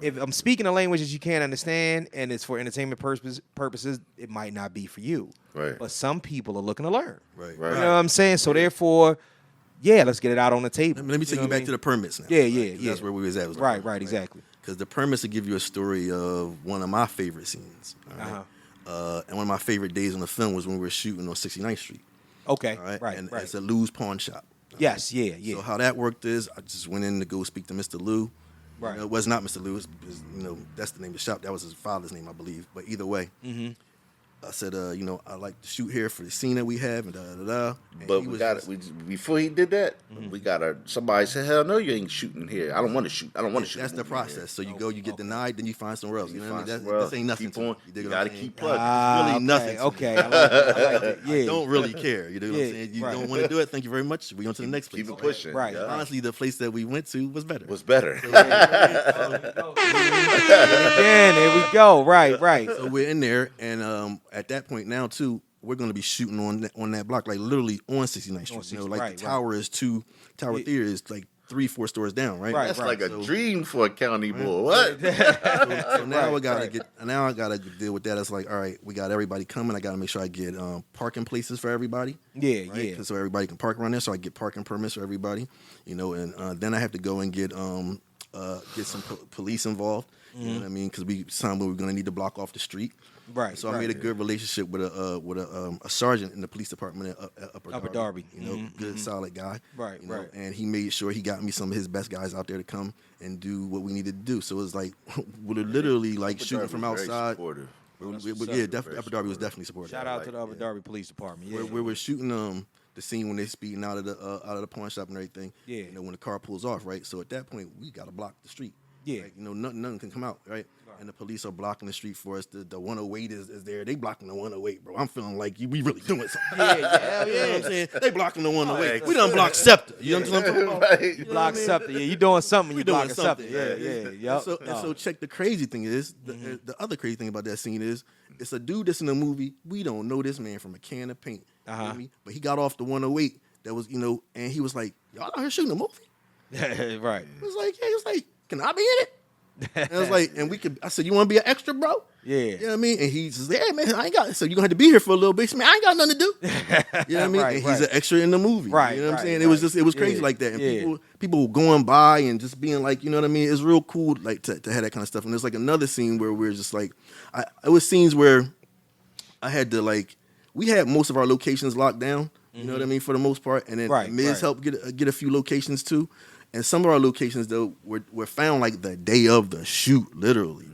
if I'm speaking a language that you can't understand and it's for entertainment purposes, it might not be for you. Right. But some people are looking to learn. Right. You know what I'm saying? So therefore, let's get it out on the table. Let me take you back to the permits now. Yeah, right? yeah, 'Cause yeah. That's where we was at. Right, exactly. Because the permits will give you a story of one of my favorite scenes. All right? And one of my favorite days on the film was when we were shooting on 69th Street. Okay, All right. right. And it's a Lou's pawn shop. Yes, yeah. So how that worked is I just went in to go speak to Mr. Lou. Right. It was not Mr. Lou. It was, that's the name of the shop. That was his father's name, I believe. But either way, I said, I like to shoot here for the scene that we have and da-da-da. But before he did that, we got somebody said, hell no, you ain't shooting here. I don't want to shoot. That's the process. So you go, you get denied, then you find somewhere else. You know what I mean? This ain't nothing. Keep on. You You got to keep plugging. Really nothing. Okay, I like it. Yeah. I don't really care. You know what Yeah, I'm saying? You right. don't want to do it. Thank you very much. We on to the next place. Keep it pushing. Right. Yeah. Honestly, the place that we went to was better. Was better. Again, there we go. Right. So we're in there, and at that point now too, we're going to be shooting on that block, like literally on 69th Street. 69th, Like right, the tower is Tower Theater is like 3-4 stores down, right? Right. That's like a dream for a county boy. What? So now I gotta right. Now I gotta deal with that. It's like, all right, we got everybody coming. I gotta make sure I get parking places for everybody. Yeah, Right? yeah. So everybody can park around there. So I get parking permits for everybody. And then I have to go and get some police involved. You know what I mean? Because we're gonna need to block off the street. Right. So I made a good relationship with a sergeant in the police department at Upper Darby. Good solid guy. Right, right. And he made sure he got me some of his best guys out there to come and do what we needed to do. So it was like we're literally like shooting from outside. Supportive. Upper Darby was definitely supportive. Shout out to the Upper Darby Police Department. Yeah. We were shooting the scene when they're speeding out of the pawn shop and everything. Yeah. When the car pulls off, right? So at that point, we got to block the street. Yeah. Right? Nothing can come out, right? And the police are blocking the street for us. The 108 is there. They blocking the 108, bro. I'm feeling like we really doing something. Yeah. You know what I'm saying? They blocking the 108. We done blocked Scepter. You know what I'm talking about? You block something. Yeah, you doing something. You doing blocking something. something. Yeah. Yep. So check the crazy thing is, the other crazy thing about that scene is, it's a dude that's in the movie. We don't know this man from a can of paint. You know what I mean? But he got off the 108 that was, and he was like, y'all out here shooting a movie? Right. He was like, can I be in it? And I was like, I said, you want to be an extra, bro? Yeah. You know what I mean? And he says, yeah, man, so you're going to have to be here for a little bit. Man, I ain't got nothing to do. You know what I mean? Right, and he's an extra in the movie. Right, You know what I'm right, saying? right. It was crazy Yeah, like that. And yeah. people going by and just being like, you know what I mean? It's real cool like to have that kind of stuff. And there's like another scene where we're just like, it was scenes where I had to we had most of our locations locked down. You know what I mean? For the most part. And then Miz helped get a few locations too. And some of our locations, though, were found like the day of the shoot, literally.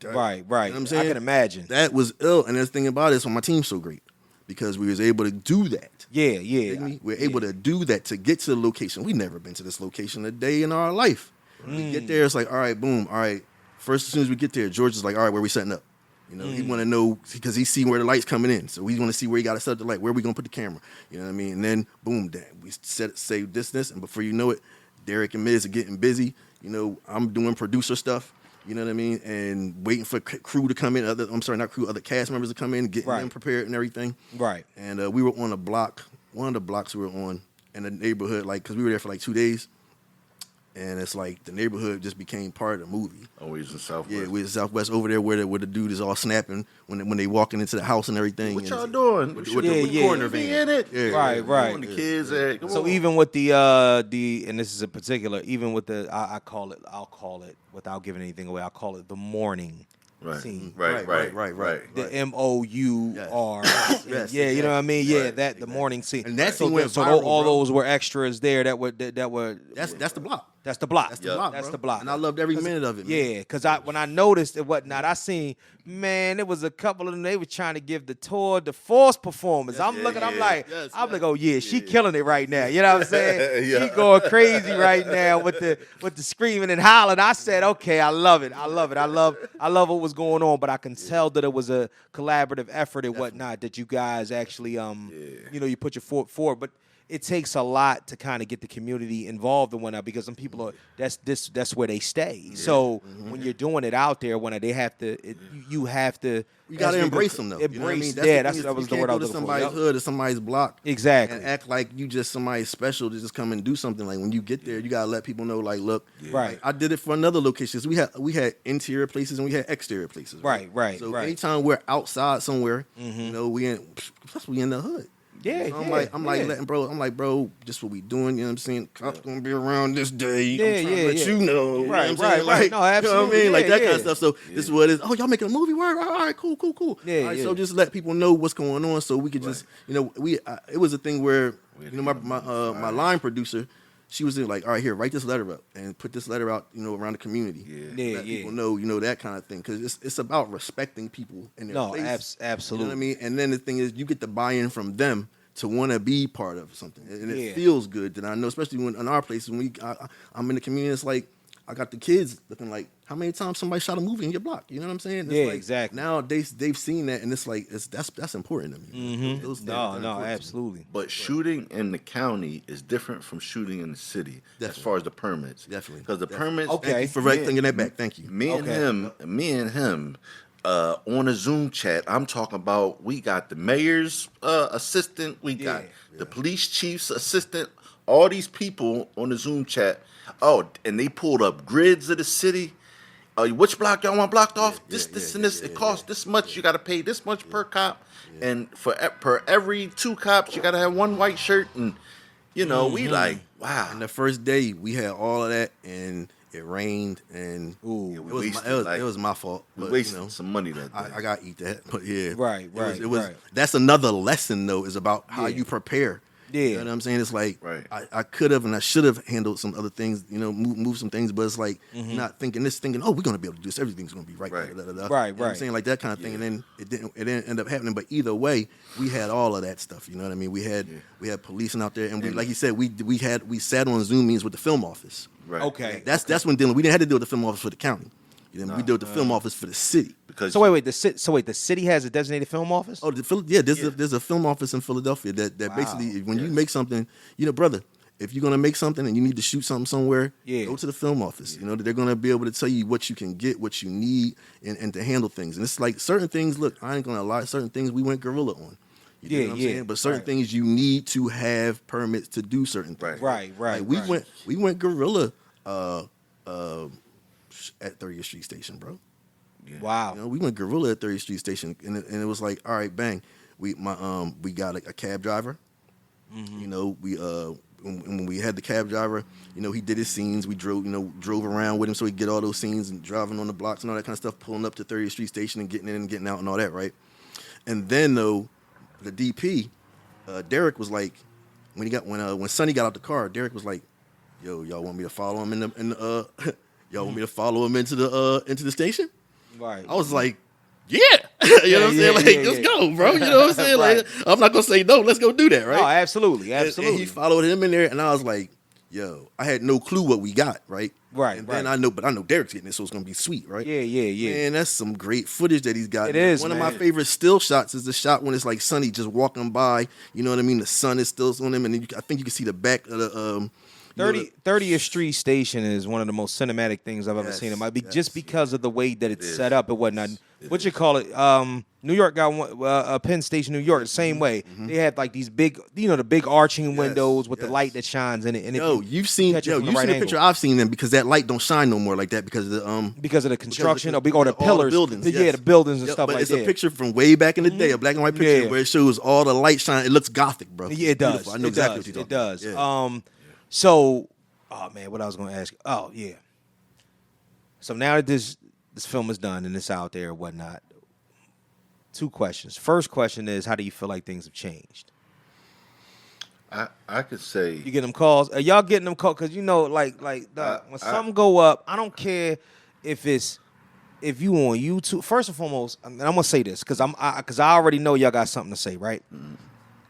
Right. You know what I'm saying? I can imagine. That was ill. And the thing about it is, my team's so great because we was able to do that. Yeah. Dig me? We're able to do that to get to the location. We've never been to this location a day in our life. We get there, it's like, all right, boom, all right. First, as soon as we get there, George is like, all right, where we setting up? You know, he want to know because he see where the light's coming in, so we want to see where he got to set up the light. Where we gonna put the camera? You know what I mean? And then boom, we say this, and before you know it, Derek and Miz are getting busy. You know, I'm doing producer stuff. You know what I mean? And waiting for crew to come in. Other cast members to come in, getting them prepared and everything. Right. And we were on a block, one of the blocks we were on in the neighborhood, like, because we were there for like 2 days. And it's like the neighborhood just became part of the movie. Always in Southwest. Yeah, we're in Southwest over there where the dude is all snapping when they walking into the house and everything. What y'all doing? With the corner Be van. in it. Yeah. Right. The kids at. So even with the and this is a particular, even with the I'll call it without giving anything away, I'll call it the morning scene. Right. The MOUR. Yes, yeah, you know what I mean? Yeah, the morning scene. And that scene went so viral, all bro. those were extras there that were That's the block. That's the block. That's the block. That's bro. the block. And I loved every minute of it. Man. Yeah, because when I noticed and whatnot, I seen, man, there was a couple of them, they were trying to give the tour de force performance. I'm like, oh yeah, she killing it right now. You know what I'm saying? She going crazy right now with the screaming and hollering. I said, okay, I love it. I love what was going on, but I can tell that it was a collaborative effort and whatnot that you guys actually you know, you put your foot forward. But it takes a lot to kind of get the community involved and whatnot because some people are that's where they stay. Yeah. So when you're doing it out there, when they have to, you have to. You got to embrace them though. Embrace, you know what I mean? that was the word I was looking for. You can't go to somebody's hood or somebody's block, exactly, and act like you just somebody special to just come and do something. Like when you get there, you gotta let people know. Like, look, right. I did it for another location. So we had interior places and we had exterior places. Right. So anytime we're outside somewhere, you know, we in the hood. Yeah, so I'm like, bro, just what we doing, you know what I'm saying? Cops gonna be around this day. I'm trying to let you know. Right. Like, no, absolutely. You know what I mean? Like that kind of stuff. So Yeah. This is what it is. Oh, y'all making a movie? Word? All right, cool. Yeah, All right, so just let people know what's going on so we could just, you know, it was a thing where, you know, my line producer, she was like, all right, here, write this letter up and put this letter out, you know, around the community. Let people know, you know, that kind of thing. Because it's about respecting people in their place. Absolutely. You know what I mean? And then the thing is, you get the buy-in from them to want to be part of something. And it feels good that I know, especially when in our place, when I'm in the community, it's like, I got the kids looking like, how many times somebody shot a movie in your block? You know what I'm saying? It's like, exactly. Now they've seen that, and it's like that's important to me. No, absolutely. But shooting in the county is different from shooting in the city as far as the permits. Definitely. Because the permits. Okay. Thank you for bringing that back. Thank you. Me and him. On a Zoom chat, I'm talking about we got the mayor's assistant, we got the police chief's assistant, all these people on the Zoom chat. Oh, and they pulled up grids of the city. Which block y'all want blocked off? This, and this. It costs this much. You got to pay this much per cop. And per every 2 cops, you got to have 1 white shirt. And, you know, we like, wow. And the first day, we had all of that, and it rained, and it was my fault. We wasted some money that day. I got to eat that. But yeah. Right. That's another lesson, though, is about how you prepare. Yeah. You know what I'm saying? It's like, I could have and I should have handled some other things, you know, move some things, but it's like not thinking, oh, we're going to be able to do this. Everything's going to be right. Right. You know what I'm saying? Like that kind of thing. And then it didn't end up happening. But either way, we had all of that stuff. You know what I mean? We had policing out there. And we, like you said, we sat on Zoom meetings with the film office. Right. Okay. That's when we didn't have to deal with the film office for the county. You know, we deal with the film office for the city. Because so wait, the city has a designated film office? Oh, there's a film office in Philadelphia that basically, when you make something, you know, brother, if you're gonna make something and you need to shoot something somewhere, go to the film office. You know, they're gonna be able to tell you what you can get, what you need, and to handle things. And it's like certain things. Look, I ain't gonna lie. Certain things we went guerrilla on. You know what I'm saying? But certain things you need to have permits to do certain things. Right. Like we went guerrilla at 30th Street Station, bro. Wow. You know, we went guerrilla at 30th Street Station, and it was like, all right, bang. We got a cab driver. You know, when we had the cab driver, you know, he did his scenes. We drove around with him so he could get all those scenes and driving on the blocks and all that kind of stuff, pulling up to 30th Street Station and getting in and getting out and all that, right? And then though, the DP, Derek was like, when Sonny got out the car, Derek was like, yo, y'all want me to follow him y'all want me to follow him into the station? Right. I was like, yeah. You know what I'm saying? Like, let's go, bro. You know what I'm saying? Like, I'm not gonna say no. Let's go do that, right? Oh, absolutely. And he followed him in there, and I was like, yo, I had no clue what we got, right? Right, And then right. I know Derek's getting it, so it's gonna be sweet, right? Yeah. Man, that's some great footage that he's got. It is, One man. of my favorite still shots is the shot when it's like Sonny just walking by. You know what I mean? The sun is still on him, and then I think you can see the back of the 30th Street Station is one of the most cinematic things I've ever seen. It might be just because of the way that it's set up and whatnot. What you call it? New York got one, Penn Station, New York, the same way. They had like these big, the big arching windows with the light that shines in it. And you've seen the picture I've seen them because that light don't shine no more like that because of the construction or the all pillars, the buildings, the buildings and stuff but like it's that. a picture from way back in the day, a black and white picture Yeah. where it shows all the light shine. It looks gothic, bro. Yeah, it does. Beautiful. I know exactly what you're talking about. It does. Yeah. So, oh man, what I was going to ask you? Oh yeah. So now that this film is done and it's out there and whatnot, 2 questions. First question is, how do you feel like things have changed? I could say You get them calls? Are y'all getting them calls? Because when something go up, I don't care if you on YouTube. First and foremost, and I'm gonna say this because I already know y'all got something to say, right?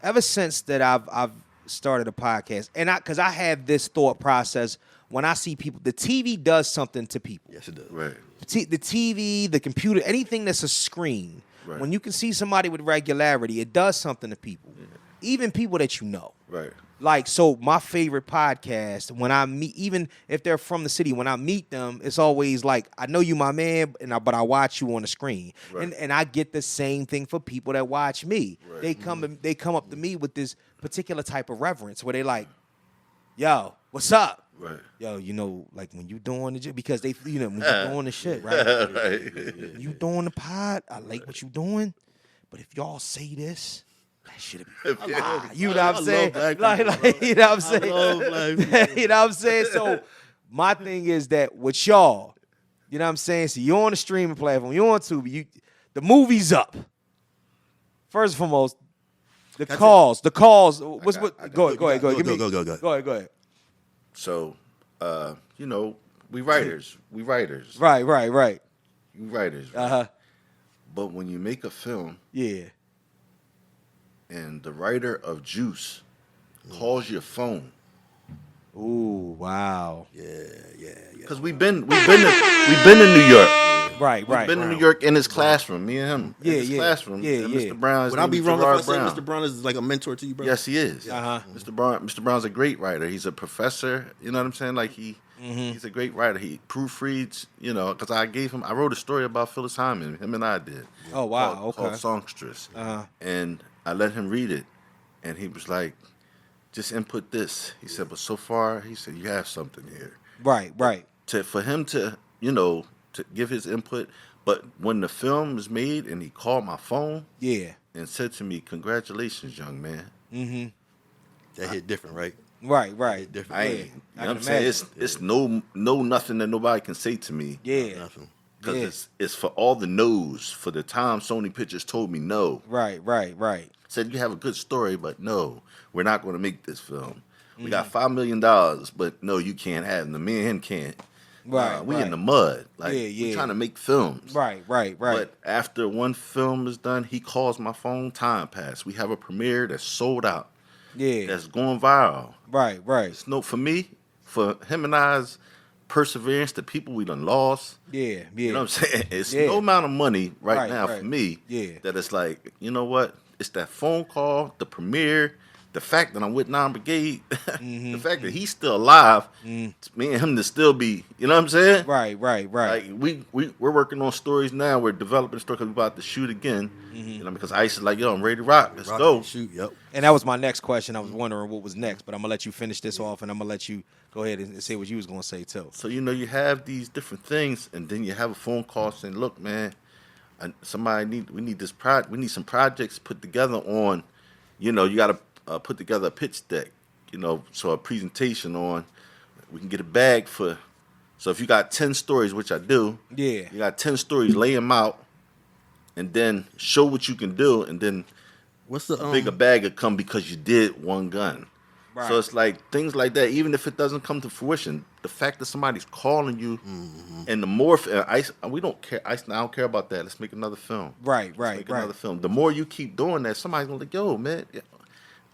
Ever since that I've started a podcast, and because I have this thought process when I see people, the TV does something to people. Yes, it does. right. The TV, the computer, anything that's a screen. Right. When you can see somebody with regularity, it does something to people, even people that you know. Right. Like, so my favorite podcast, when I meet, even if they're from the city, when I meet them, it's always like, I know you my man, but I watch you on the screen. Right. And I get the same thing for people that watch me. Right. They come up to me with this particular type of reverence where they like, yo, what's up? Right. Yo, like when you doing the because they, when you doing the shit, right? Right. You doing the pod, I like what you doing, but if y'all say this, that should be you know what I'm saying? Like, you know what I'm saying? You know what I'm saying? So my thing is that with y'all, you know what I'm saying? So you're on the streaming platform, you're on Tubi, the movie's up. First and foremost, the calls. Go ahead. Go ahead. So, we writers. Right. You writers. But when you make a film Yeah. and the writer of Juice calls your phone, Ooh, wow. Yeah. because we've been in New York. Right. We've been in New York in his classroom, me and him. Yeah, in his classroom. Yeah, and yeah. Mr. Brown. Would I be wrong if I say Mr. Brown is like a mentor to you, bro? Yes, he is. Uh-huh. Mr. Brown's a great writer. He's a professor. You know what I'm saying? Like he's a great writer. He proofreads. Because I wrote a story about Phyllis Hyman. Him and I did. Oh wow. Called Okay. Songstress. Uh-huh. And I let him read it, and he was like, "Just input this." He said, "But so far," he said, "you have something here." Right. For him to to give his input. But when the film was made and he called my phone Yeah. and said to me, "Congratulations, young man." That hit different, right? Right. Different. I Yeah. ain't. You know I what I'm can saying? imagine. It's no nothing that nobody can say to me. Yeah. Nothing. Because Yeah. it's for all the no's. For the time Sony Pictures told me no. Right. Said, you have a good story, but no, we're not going to make this film. We got Mm-hmm. $5 million, but no, you can't have them. Me and him can't. Right. We in the mud. Like, Yeah, we're yeah. trying to make films. Right. But after one film is done, he calls my phone, time pass. We have a premiere that's sold out. Yeah. That's going viral. Right. It's no, for me, for him and I's perseverance, the people we done lost. Yeah. You know what I'm saying? It's Yeah. no amount of money right now right. for me Yeah. that it's like, you know what? It's that phone call, the premiere, the fact that I'm with Non Brigade, Mm-hmm. the fact that he's still alive, me and him to still be, you know what I'm saying? Right. Like we're working on stories now. We're developing a story because we're about to shoot again. You know, because Ice is like, yo, I'm ready to rock. Let's Rock go. and shoot. Yep. And that was my next question. I was wondering what was next, but I'm gonna let you finish this off, and I'm gonna let you go ahead and say what you was gonna say too. So you have these different things, and then you have a phone call saying, "Look, man, we need this we need some projects put together on. You got to put together a pitch deck. So a presentation on. We can get a bag for. So if you got 10 stories, which I do, Yeah. you got 10 stories, lay them out, and then show what you can do, and then What's the a bigger bag will come because you did one gun." Right. So it's like things like that. Even if it doesn't come to fruition, the fact that somebody's calling you, and the more Ice, we don't care. Ice, I don't care about that. Let's make another film. Right. Make another film. The more you keep doing that, somebody's gonna like, yo, man,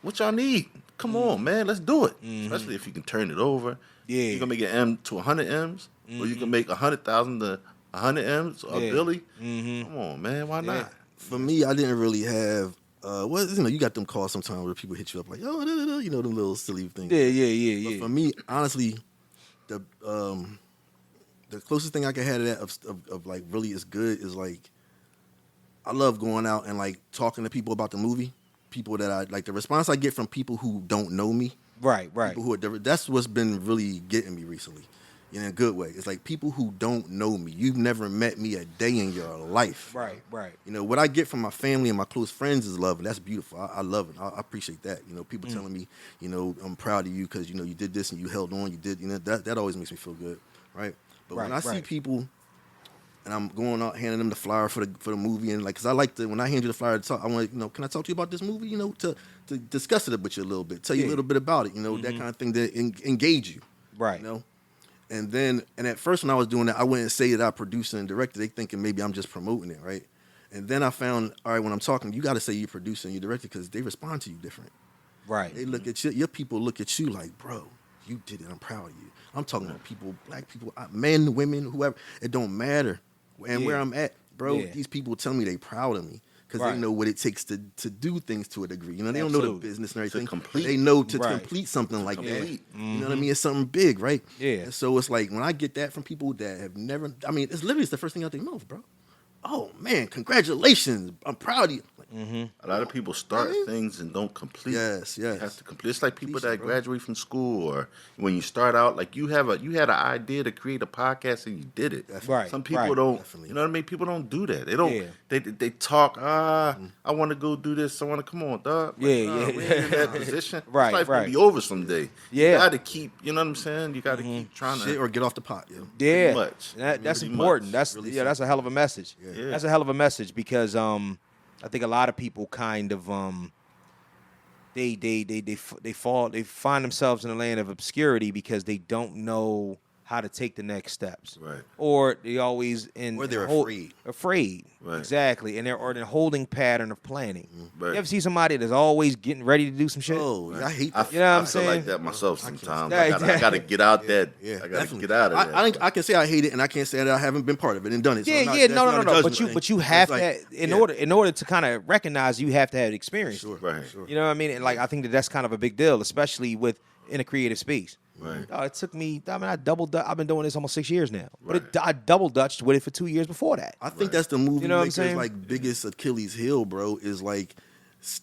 what y'all need? come on, man, let's do it. Especially if you can turn it over. Yeah. You can make an M to 100 M's, or you can make 100,000 to 100 M's, or Billy. Come on, man, why not? For me, I didn't really have. You got them calls sometimes where people hit you up like, oh, you know, them little silly things. Yeah. But for me, honestly, the closest thing I can have to that of like really is good is like, I love going out and like talking to people about the movie. People that I like, the response I get from people who don't know me. Right. People who are different. That's what's been really getting me recently, in a good way. It's like people who don't know me. You've never met me a day in your life. Right. You know, what I get from my family and my close friends is love, and that's beautiful. I love it. I appreciate that. You know, people telling me, you know, I'm proud of you because, you know, you did this and you held on. You did, you know, that always makes me feel good, right? But when I see people and I'm going out handing them the flyer for the movie, and like, because I like to, when I hand you the flyer to talk, I want to, you know, can I talk to you about this movie? You know, to discuss it with you a little bit, tell you a little bit about it, you know, that kind of thing to engage you, Right. You know. And at first when I was doing that, I wouldn't say that I produced and directed. They thinking maybe I'm just promoting it, right? And then I found, all right, when I'm talking, you got to say you're producing and you directed because they respond to you different. Right. They look at you, your people look at you like, bro, you did it. I'm proud of you. I'm talking about people, black people, men, women, whoever. It don't matter. And where I'm at, bro, these people tell me they proud of me because they know what it takes to do things to a degree. You know, they don't know the business and everything. They know to complete something like that. You know what I mean? It's something big, right? Yeah. And so it's like when I get that from people that have never, I mean, it's literally the first thing out their mouth, bro. Oh, man, congratulations. I'm proud of you. Like, A lot of people start things and don't complete. Yes. You have to complete. It's like people that graduate from school, or when you start out, like you had an idea to create a podcast and you did it. Right. Some people don't. You know what I mean? People don't do that. They don't. Yeah. They talk. I want to go do this. I want to come on, dog. Like, we ain't in that position. Right. Life will be over someday. Yeah. You got to keep. You know what I'm saying? You got to keep trying shit to. or get off the pot, yo. Yeah. Pretty much. That's Pretty important. much. That's that's a hell of a message. Yeah. That's a hell of a message because I think a lot of people kind of they find themselves in a land of obscurity because they don't know how to take the next steps. Right. Or they always Or they're afraid. Afraid. Right. Exactly. And they're in a holding pattern of planning. Right. You ever see somebody that's always getting ready to do some shit? Oh, I hate that. You know what I'm I feel saying? like that myself sometimes. Yeah, I gotta get out that. Yeah, I gotta definitely. get out of that. I can say I hate it, and I can't say that I haven't been part of it and done it. So Yeah, I'm not, yeah, that's no. not a judgment But thing. you have It's like, to in order to kind of recognize you have to have experience. Sure, Right. sure. You know what I mean? And like I think that's kind of a big deal, especially in a creative space. Right. It took me. I mean, I've been doing this almost 6 years now, but I double dutched with it for 2 years before that. I think that's the movie You know what I'm maker's saying? like biggest Achilles heel, bro. Is like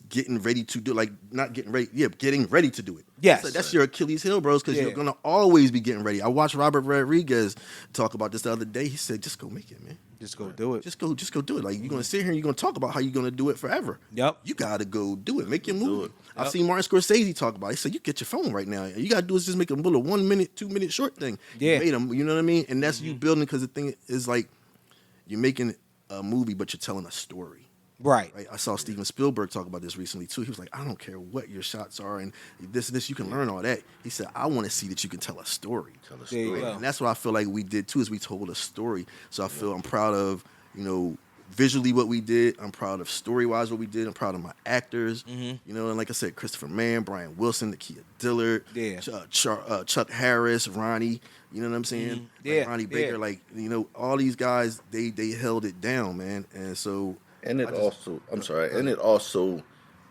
getting ready to do, like not getting ready, getting ready to do it. Yes. That's your Achilles heel, bros, because you're gonna always be getting ready. I watched Robert Rodriguez talk about this the other day. He said, "Just go make it, man. Just go do it. Just go do it. Like you're gonna sit here and you're gonna talk about how you're gonna do it forever. Yep. You gotta go do it. Make your movie. it. I've seen Martin Scorsese talk about it. He said, "You get your phone right now. You gotta do is just make a little 1 minute, 2 minute short thing. Yeah. You made them. You know what I mean? And that's you building because the thing is like you're making a movie, but you're telling a story." Right. Right. I saw Steven Spielberg talk about this recently too. He was like, I don't care what your shots are and this, you can learn all that. He said, I want to see that you can tell a story. There you go. And that's what I feel like we did too, is we told a story. So I feel I'm proud of, you know, visually what we did. I'm proud of story-wise what we did. I'm proud of my actors. You know, and like I said, Christopher Mann, Brian Wilson, Nakia Dillard, Chuck Harris, Ronnie, you know what I'm saying? Like Ronnie Baker, like, you know, all these guys, they held it down, man. And so... And it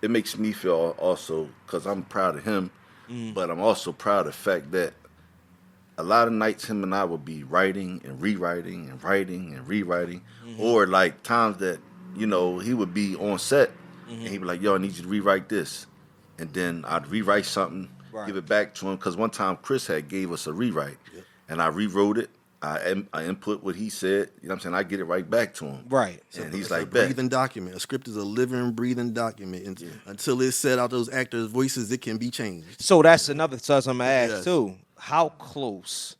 it makes me feel also, because I'm proud of him, but I'm also proud of the fact that a lot of nights him and I would be writing and rewriting and writing and rewriting, or like times that, you know, he would be on set and he'd be like, yo, I need you to rewrite this. And then I'd rewrite something, give it back to him, because one time Chris had gave us a rewrite, and I rewrote it. I input what he said, you know what I'm saying? I get it right back to him. Right. And he's It's like, a breathing document. A script is a living, breathing document. And until it's set out those actors' voices, it can be changed. So that's another something I'm gonna ask Yes. too. How close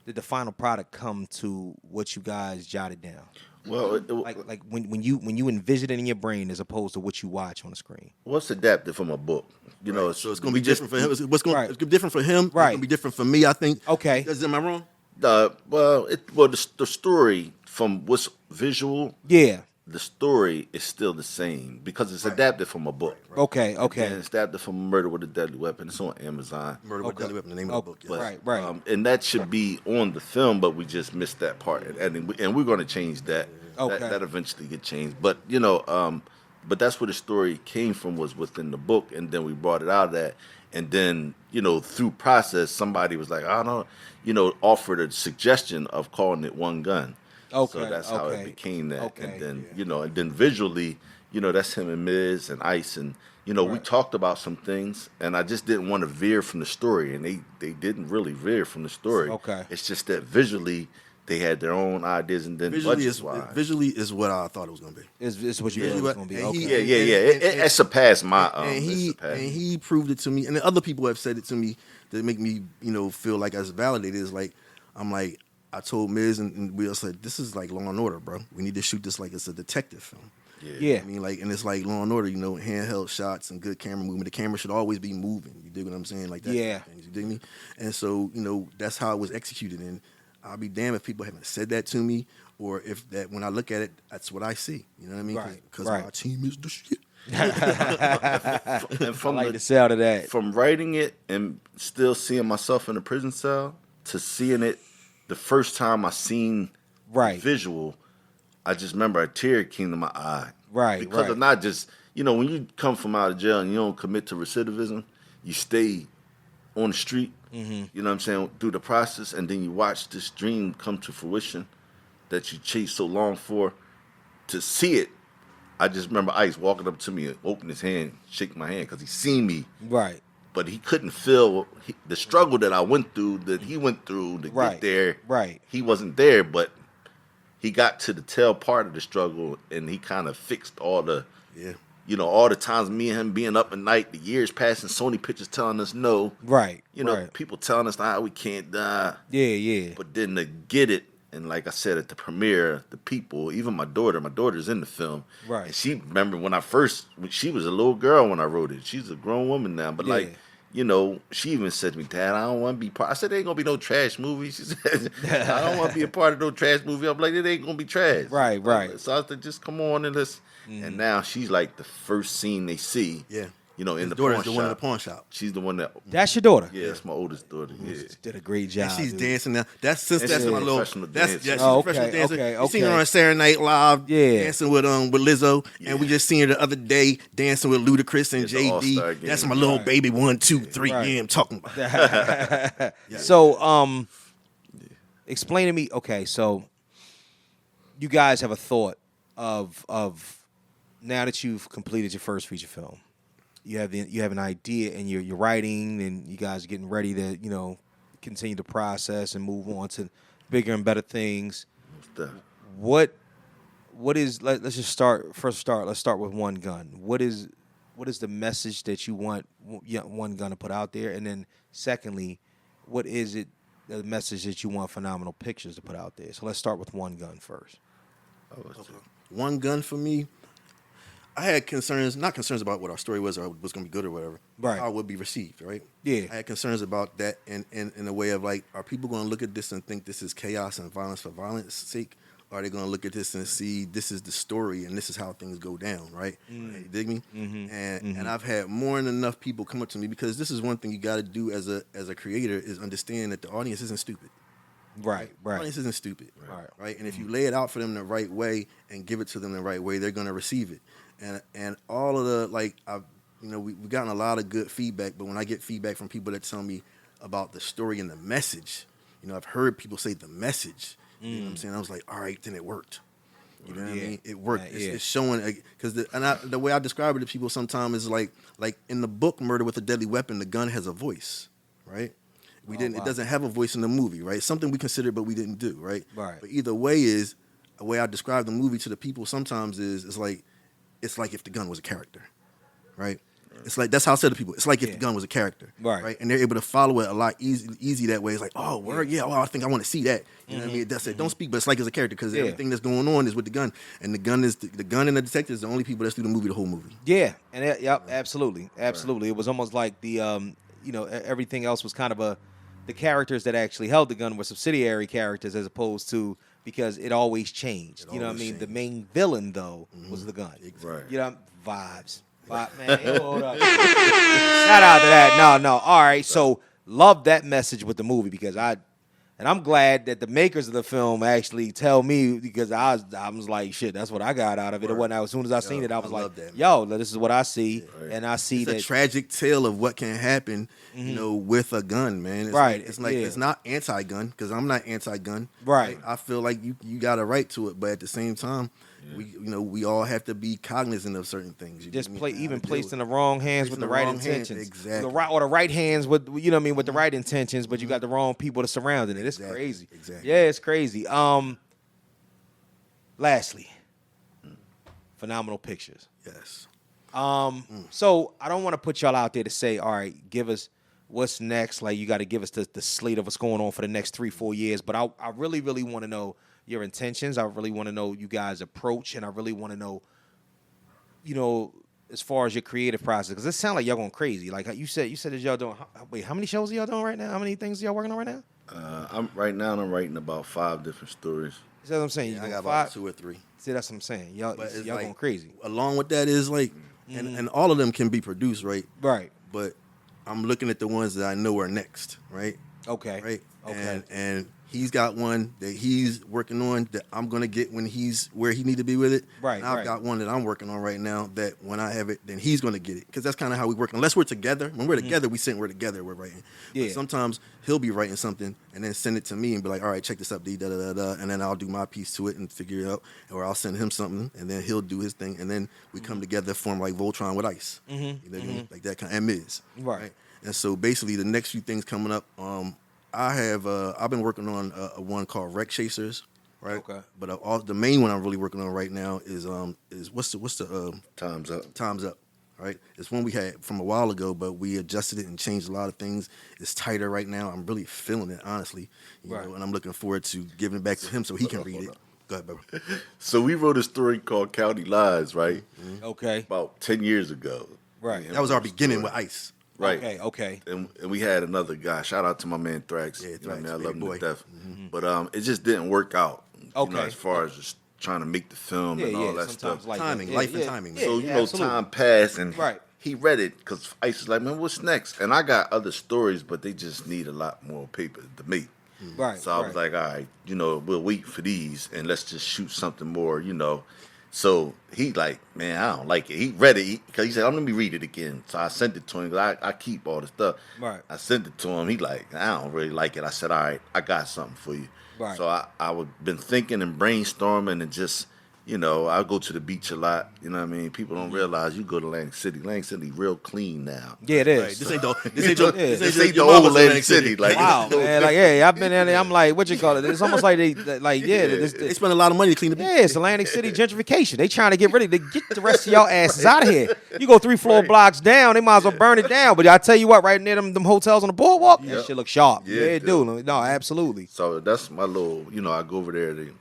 did the final product come to what you guys jotted down? Well, Like when you envision it in your brain as opposed to what you watch on the screen. what's adapted from a book? You know, So it's going to be different for him. It's going to be different for him. It's Right. going to be different for me, I think. Okay. Am I wrong? the story from what's visual. Yeah. the story is still the same because it's adapted from a book. Okay. And it's adapted from Murder with a Deadly Weapon. It's on Amazon. Murder with Deadly Weapon, the name of the book. Yes. Right. And that should be on the film, but we just missed that part, and we're going to change that. Okay. That eventually get changed, but you know, but that's where the story came from, was within the book, and then we brought it out of that, and then you know, through process, somebody was like, I don't know, you know, offered a suggestion of calling it One Gun. Okay. So that's how it became that, Okay. and then you know, and then visually, you know, that's him and Miz and Ice, and you know, we talked about some things, and I just didn't want to veer from the story, and they didn't really veer from the story. Okay. It's just that visually they had their own ideas, and then Visually budget-wise. is what I thought it was going to be. Is what you thought it was going to be. And Okay. he- It surpassed my. and he it surpassed me. and he proved it to me, and then other people have said it to me that make me, you know, feel like I was validated. Is like I'm like I told Miz and we all said, this is like Law and Order, bro. We need to shoot this like it's a detective film. Yeah. I mean, like, and it's like Law and Order, you know, handheld shots and good camera movement. The camera should always be moving. You dig what I'm saying? Like that. Yeah. Things, you dig me? And so, you know, that's how it was executed. And I'll be damned if people haven't said that to me, or if that when I look at it, that's what I see. You know what I mean? Right. Because Right. my team is the shit. And I from like the sound of that. from writing it and still seeing myself in a prison cell to seeing it the first time I seen Right. visual, I just remember a tear came to my eye. Right, Because right. of not just, you know, when you come from out of jail and you don't commit to recidivism, you stay on the street, Mm-hmm. you know what I'm saying, through the process, and then you watch this dream come to fruition that you chased so long for. To see it, I just remember Ice walking up to me and opening his hand, shaking my hand, because he seen me, Right. but he couldn't feel the struggle that I went through, that he went through to Right. get there. Right. He wasn't there, but he got to the tail part of the struggle, and he kind of fixed all the, Yeah. you know, all the times me and him being up at night, the years passing, Sony pictures telling us no. Right. You know, Right. people telling us, we can't die. Yeah. But then to get it, and like I said at the premiere, the people, even my daughter's in the film. Right. And she remember when she was a little girl when I wrote it. She's a grown woman now. But Yeah. like, you know, she even said to me, Dad, I don't want to be part. I said, there ain't going to be no trash movie. She said, I don't want to be a part of no trash movie. I'm like, it ain't going to be trash. Right. So I said, just come on and let's. And now she's like the first scene they see. Yeah. You know, in His the daughter's pawn the shop. one in the pawn shop. She's the one that. That's your daughter. Yeah, that's my oldest daughter. Yeah. Did a great job. And she's dude. dancing now. That's And she's my a little. professional That's dancer. she's Oh, a professional okay, dancer. okay, You seen her okay. on Saturday Night Live, Yeah. dancing with Lizzo, and we just seen her the other day dancing with Ludacris and At the All-Star JD. game. That's my little Right. baby 1, 2, 3. Right. Yeah, I'm talking about. So, explain to me. Okay, so you guys have a thought of now that you've completed your first feature film, you have an idea, and you're writing, and you guys are getting ready to continue the process and move on to bigger and better things. Stuff. What is let's just start. Let's start with One Gun. What is the message that you want One Gun to put out there, and then secondly, what is it the message that you want Phenomenal Pictures to put out there? So let's start with One Gun first. One Gun for me, I had not concerns about what our story was or was going to be good or whatever. Right. How it would be received, right? Yeah. I had concerns about that in a way of like, are people going to look at this and think this is chaos and violence for violence sake? Or are they going to look at this and see this is the story and this is how things go down, right? You dig me? And I've had more than enough people come up to me, because this is one thing you got to do as a creator, is understand that the audience isn't stupid. Right. The audience isn't stupid, Right. right? And if you lay it out for them the right way and give it to them the right way, they're going to receive it. And all of the we've gotten a lot of good feedback, but when I get feedback from people that tell me about the story and the message, I've heard people say the message. You know what I'm saying? I was like, all right, then it worked. You know what I mean? It worked. Yeah. It's showing, because the way I describe it to people sometimes is like in the book Murder with a Deadly Weapon, the gun has a voice, right? It doesn't have a voice in the movie, right? Something we considered but we didn't do, right? Right. But either way is the way I describe the movie to the people sometimes is it's like if the gun was a character, right? It's like, that's how I said to people. It's like if the gun was a character, Right. And they're able to follow it a lot easy that way. It's like, oh, word, yeah, I think I want to see that. You know what I mean? That's it. Don't speak, but it's like it's a character, because everything that's going on is with the gun, and the gun and the detective is the only people that's through the movie, the whole movie. Yeah, and absolutely. It was almost like the everything else was kind of the characters that actually held the gun were subsidiary characters, as opposed to because it always changed. You know what I always mean? The changed. main villain though was the gun. Right. You know, vibes. Man, hold up. Shout out to that. No. All right. So love that message with the movie because I'm glad that the makers of the film actually tell me because I was like, shit, that's what I got out of it. It wasn't as soon as I seen it, I was like, love that, man. yo, this is what I see, and I see It's that. a tragic tale of what can happen, you know, with a gun, man. It's Right, Like, it's like yeah. it's not anti-gun because I'm not anti-gun. Right. I feel like you got a right to it, but at the same time, we all have to be cognizant of certain things. You just know what I play mean? How even to deal placed with in it. the wrong hands Placed with in the the right wrong hands, intentions. exactly. Or the right hands with with the right intentions, but you got the wrong people to surround it. It's Exactly, crazy. exactly. Yeah, it's crazy. Lastly, phenomenal pictures. Yes. So I don't want to put y'all out there to say, all right, give us what's next. Like you got to give us the slate of what's going on for the next 3-4 years. But I really, really want to know your intentions. I really want to know you guys' approach, and I really want to know, as far as your creative process, because it sounds like y'all going crazy. Like you said that y'all doing. Wait, how many shows are y'all doing right now? How many things are y'all working on right now? I'm writing about 5 different stories. See what I'm saying? You I doing got 5? about 2 or 3. See, that's what I'm saying. Y'all But it's y'all like, going crazy. Along with that is like, and all of them can be produced, right? Right. But I'm looking at the ones that I know are next, right? Okay. Right. Okay. And he's got one that he's working on that I'm gonna get when he's where he need to be with it. Right, And I've right. got one that I'm working on right now that when I have it, then he's gonna get it because that's kind of how we work. Unless we're together, when we're together, we're together, we're writing. Yeah. But sometimes he'll be writing something and then send it to me and be like, all right, check this up, D, da da da da, and then I'll do my piece to it and figure it out, or I'll send him something and then he'll do his thing, and then we come together, form like Voltron with Ice, you know what I mean? Like that kind, and Miz, Right. And so basically, the next few things coming up, I've been working on a one called Wreck Chasers, right? Okay. But the main one I'm really working on right now is what's the Time's Up. Time's Up, right? It's one we had from a while ago, but we adjusted it and changed a lot of things. It's tighter right now. I'm really feeling it, honestly, you Right. know, and I'm looking forward to giving it back to him so he can read it. Go ahead, bro. So we wrote a story called County Lies, right? Okay. About 10 years ago. Right. And That was our wrote a beginning story. with Ice. Right. Okay. And we had another guy. Shout out to my man Thrax. Yeah, You know what I mean? Thrax, I love him big to boy. death. But it just didn't work out. Okay. As far as just trying to make the film and all that sometimes stuff. like Timing, that. life and timing. Yeah, So, absolutely. time passed and Right. he read it because Ice was like, man, what's next? And I got other stories, but they just need a lot more paper to make. Right. So I was like, all right, we'll wait for these and let's just shoot something more, So he like, man, I don't like it. He read it because he said, let me read it again. So I sent it to him. 'Cause I keep all the stuff. Right. I sent it to him. He like, I don't really like it. I said, all right, I got something for you. Right. So I would been thinking and brainstorming and just, I go to the beach a lot. You know what I mean? People don't realize you go to Atlantic City. Atlantic City real clean now. Yeah, it is. Right. This ain't the This ain't the your old mama's Atlantic City. Like, Wow, man. Like, yeah, I've been in there. I'm like, what you call it? It's almost like They spend a lot of money to clean the beach. yeah, it's Atlantic City gentrification. They trying to get rid of it. Get the rest of y'all asses out of here. You go 3 floor blocks down, they might as well burn it down. But I tell you what, right near them hotels on the boardwalk, that shit look sharp. Yeah, Yeah, it it do. No, absolutely. So that's my little, I go over there to,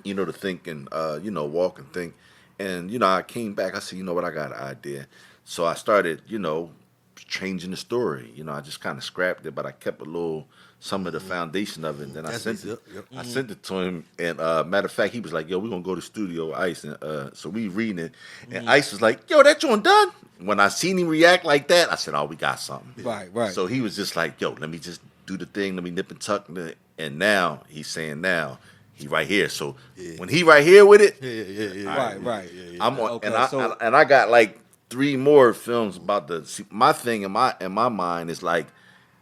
to think and, walk and think. And, I came back, I said, you know what, I got an idea. So I started, changing the story. I just kind of scrapped it, but I kept some of the foundation of it. And then I sent it. Yep. I sent it to him. And matter of fact, he was like, yo, we're going to go to the studio with Ice. And so we reading it. And Ice was like, yo, that joint done? When I seen him react like that, I said, oh, we got something. Right. So he was just like, yo, let me just do the thing. Let me nip and tuck. And now he's saying he right here. So when he right here with it, Right. I'm on, Okay, and I got like 3 more films about my thing in my mind is like,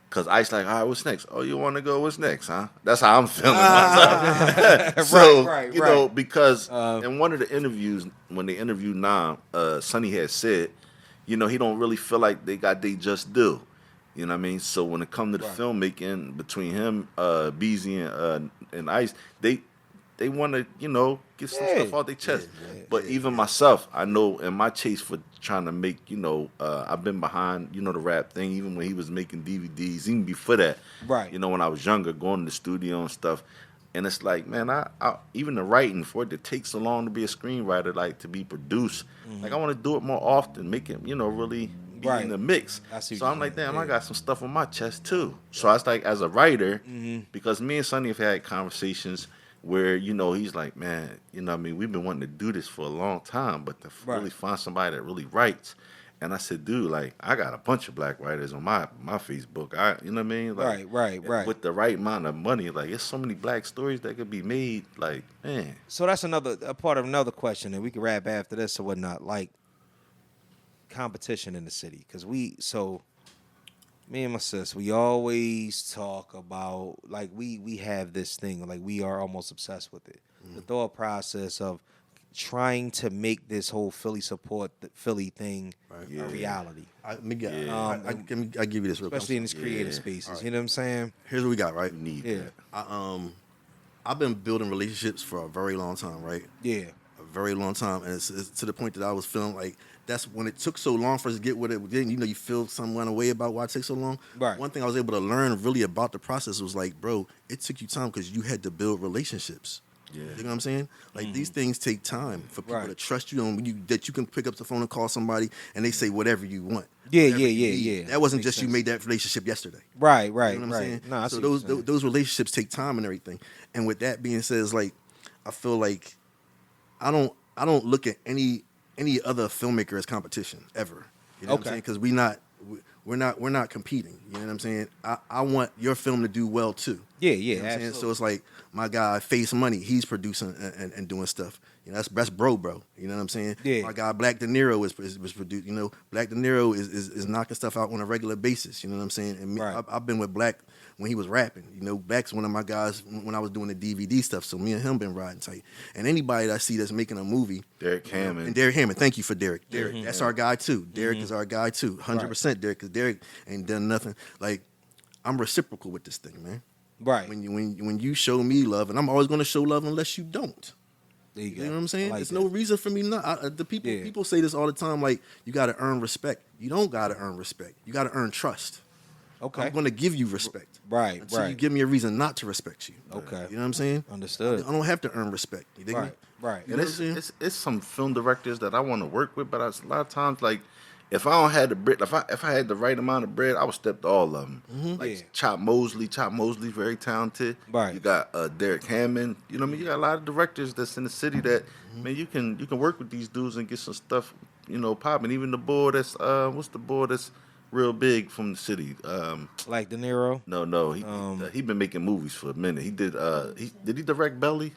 cause Ice like, all right, what's next? Oh, you want to go? What's next, huh? That's how I'm feeling myself. So Right. because in one of the interviews when they interviewed Nam, Sonny had said, he don't really feel like they got they just do. You know what I mean? So when it comes to the filmmaking between him, Beezy, and Ice, they want to, get some stuff off their chest. But even myself, I know in my chase for trying to make, I've been behind, the rap thing, even when he was making DVDs, even before that. Right. When I was younger, going to the studio and stuff. And it's like, man, I even the writing for it to take so long to be a screenwriter, like to be produced. Like I want to do it more often, make it, really be in the mix. So I'm like, damn, I got some stuff on my chest too. So I was like, as a writer, because me and Sonny have had conversations, where, you know, he's like, man, you know what I mean, we've been wanting to do this for a long time, but to really find somebody that really writes. And I said, dude, like, I got a bunch of black writers on my Facebook. You know what I mean? Like, right. With the right amount of money, like, there's so many black stories that could be made. Like, man. So that's a part of another question, and we can wrap after this or whatnot. Like, competition in the city. Because me and my sis, we always talk about, like, we have this thing, like, we are almost obsessed with it. The thought process of trying to make this whole Philly support the Philly thing a reality. I'll give you this real quick. Especially in these creative spaces. Right. You know what I'm saying? Here's what we got, right? I've been building relationships for a very long time, right? Yeah. A very long time. And it's to the point that I was feeling like that's when it took so long for us to get what it did. You know, you feel some kind of way about why it takes so long. Right. One thing I was able to learn really about the process was like, bro, it took you time because you had to build relationships. Yeah. You know what I'm saying? Like, these things take time for people to trust you and that you can pick up the phone and call somebody and they say whatever you want. Yeah. That wasn't just you made that relationship yesterday. Right. You know what I'm saying? No, so those relationships take time and everything. And with that being said, it's like, I feel like I don't look at any other filmmaker as competition ever. You know what I'm saying? Because we're not competing. You know what I'm saying? I want your film to do well too. Yeah, you know what I'm saying? So it's like my guy Face Money, he's producing and doing stuff. You know, that's bro. You know what I'm saying? Yeah. My guy Black De Niro is producing. You know, Black De Niro is knocking stuff out on a regular basis. You know what I'm saying? And I've been with Black when he was rapping. You know, Black's one of my guys when I was doing the DVD stuff. So me and him been riding tight. And anybody that I see that's making a movie, Derek Hammond. And Derek Hammond, thank you for Derek. That's our guy too. Derek is our guy too. 100% Derek, because Derek ain't done nothing. Like, I'm reciprocal with this thing, man. Right. When you show me love, and I'm always going to show love unless you don't. There you go. You know what I'm saying? Like There's no reason for me not. People say this all the time, like, you got to earn respect. You don't got to earn respect. You got to earn trust. Okay. I'm going to give you respect. Right. Until you give me a reason not to respect you. Okay. You know what I'm saying? Understood. I don't have to earn respect. You dig me? Right. And it's some film directors that I want to work with, but a lot of times, like, if I don't have the bread, if I had the right amount of bread, I would step to all of them. Like Chop Mosley, very talented. Right. You got Derek Hammond. You know what I mean? You got a lot of directors that's in the city that man, you can work with these dudes and get some stuff, you know, popping. Even the boy that's what's the boy that's real big from the city? Like De Niro? No. He been making movies for a minute. He did. Did he direct Belly?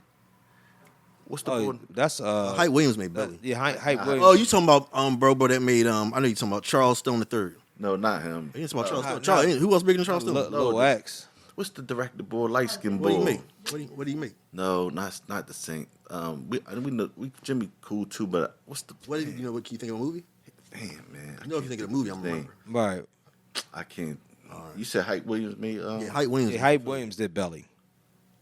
What's the boy? That's Hype Williams made Belly. Hype Williams. Oh, you talking about bro that made I know you talking about Charles Stone III. No, not him. You talking about Charles Stone. Who else bigger than Charles Stone? Lil X. What's the director boy? Light skin boy. What do you make? What do you make? No, not the same. We know Jimmy cool too, but what's the? What you know? What you think of a movie? Damn, man. You know, if you think of a movie, I'm remember. Right. I can't. You said Hype Williams made. Yeah, Hype Williams. Yeah, Hype Williams did Belly.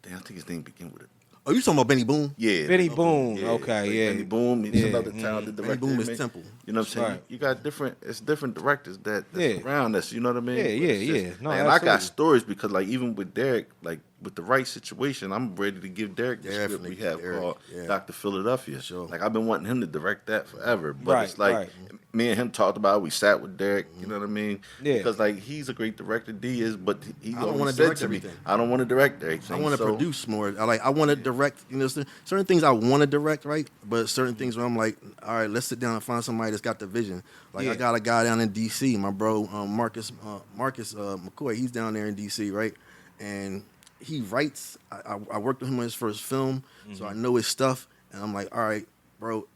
Damn, I think his name begin with it. Oh, you talking about Benny Boone? Yeah. Benny Boone. Yeah. Okay, like yeah. Benny Boone. He's another talented director. Benny Boone is Temple. You know what I'm saying? Right. You got different directors that's around us. You know what I mean? Yeah. No, and I got stories because, like, even with Derek, like, with the right situation, I'm ready to give Derek the script we have called Dr. Philadelphia. Sure. Like, I've been wanting him to direct that forever. But it's like, me and him talked about it. We sat with Derek, you know what I mean? Yeah. Because, like, he's a great director, D is, but he always said to me, I don't want to direct everything. I want to produce more. I want to direct, you know, certain things I want to direct, right? But certain things where I'm like, all right, let's sit down and find somebody that's got the vision. Like, I got a guy down in D.C., my bro, Marcus McCoy, he's down there in D.C., right? And he writes. I worked with him on his first film, so I know his stuff. And I'm like, all right, bro,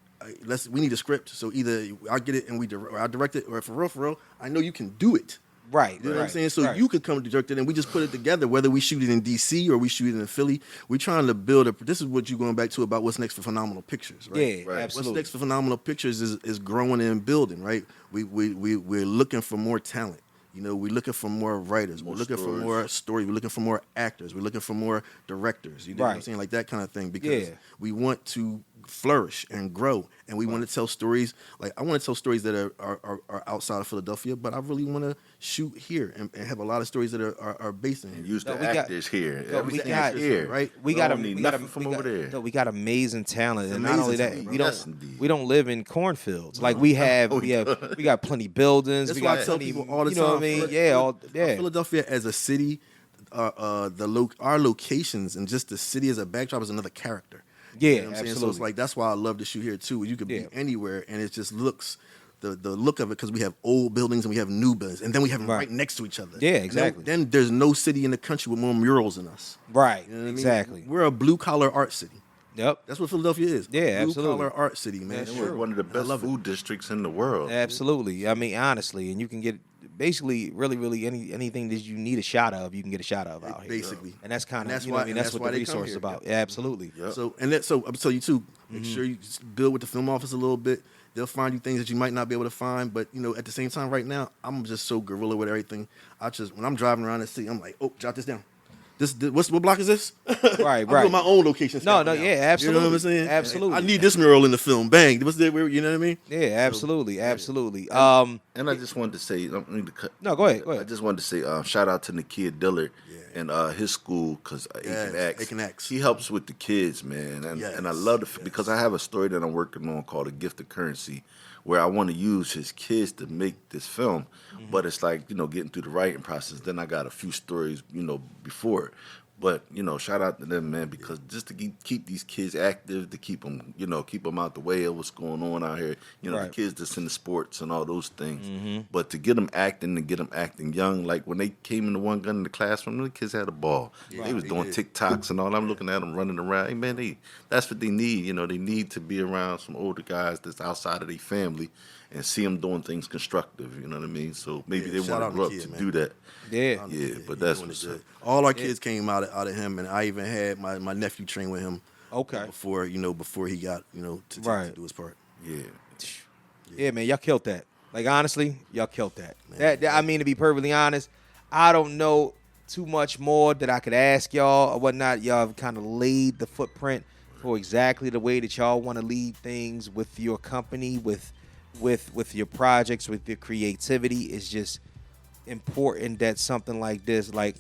we need a script. So either I get it and I direct it, or for real, I know you can do it. Right. You know what I'm saying? So you could come direct it, and we just put it together. Whether we shoot it in D.C. or we shoot it in Philly, we're trying to build this is what you're going back to about what's next for Phenomenal Pictures, right? Yeah, right. Absolutely. What's next for Phenomenal Pictures is growing and building, right? We're looking for more talent. You know, we're looking for more writers. We're looking for more stories. We're looking for more actors. We're looking for more directors. You know what I'm saying? Like that kind of thing. Because we want to flourish and grow. And we want to tell stories. Like, I want to tell stories that are outside of Philadelphia, but I really want to shoot here and have a lot of stories that are based in here. And use the actors here. We got here, right? We got nothing from over there. No, we got amazing talent, and not only that, talent. we don't live in cornfields. Like we got plenty buildings. That's we why got I tell people all the time. You know what I mean? Philadelphia as a city, our locations and just the city as a backdrop is another character. Yeah, You know what I'm saying? So absolutely. it's like that's why I love to shoot here too. You could Yeah. be anywhere, and it just looks the look of it because we have old buildings and we have new buildings, and then we have them right next to each other. Yeah, And exactly. Then there's no city in the country with more murals than us. Right. You know what I mean? Exactly. We're a blue collar art city. Yep. That's what Philadelphia is. Yeah, blue absolutely. collar art city, man. That's And true. We're one of the best love it. food districts in the world. Absolutely. I mean, honestly, and you can get basically really anything that you need a shot of, you can get a shot of out here. Basically. And that's kind And of, that's you know what I why- mean, and that's that's what why the they come resource is here. about. Yep. Yeah, absolutely. Yep. So I'm gonna tell you too. Make sure you just build with the film office a little bit. They'll find you things that you might not be able to find, but at the same time, right now, I'm just so guerrilla with everything. When I'm driving around the city, I'm like, oh, jot this down. What block is this? Right, I'm right. doing my own location. No, scouting now. yeah, absolutely. You know what I'm saying? Absolutely. I need this mural in the film. Bang. You know what I mean? Yeah, absolutely. Absolutely. And I just wanted to say, I don't need to cut. No, go ahead. Go I ahead. just wanted to say, shout out to Nakia Dillard and his school, because Aiken X. he helps with the kids, man. And I love it because I have a story that I'm working on called A Gift of Currency, where I want to use his kids to make this film. But it's like, getting through the writing process. Then I got a few stories, before it. But, shout out to them, man, because just to keep these kids active, to keep them, keep them out the way of what's going on out here. The Right. kids that's in the sports and all those things. But to get them acting and get them acting young, like when they came in the one gun in the classroom, the kids had a ball. They was doing TikToks and all. I'm looking at them running around. Hey, man, that's what they need. They need to be around some older guys that's outside of their family and see them doing things constructive. You know what I mean? So maybe they shout want out to grow up to to kid, do man. that. Yeah. Yeah, but He that's doing it what's good. up. All our kids came out of him, and I even had my nephew train with him. Okay. Before he got to Right. do his part. Yeah. Yeah, man, y'all killed that. Like, honestly, y'all killed that. That I mean, to be perfectly honest, I don't know too much more that I could ask y'all or whatnot. Y'all have kind of laid the footprint for exactly the way that y'all want to lead things with your company, with your projects, with your creativity. It's just important that something like this, like,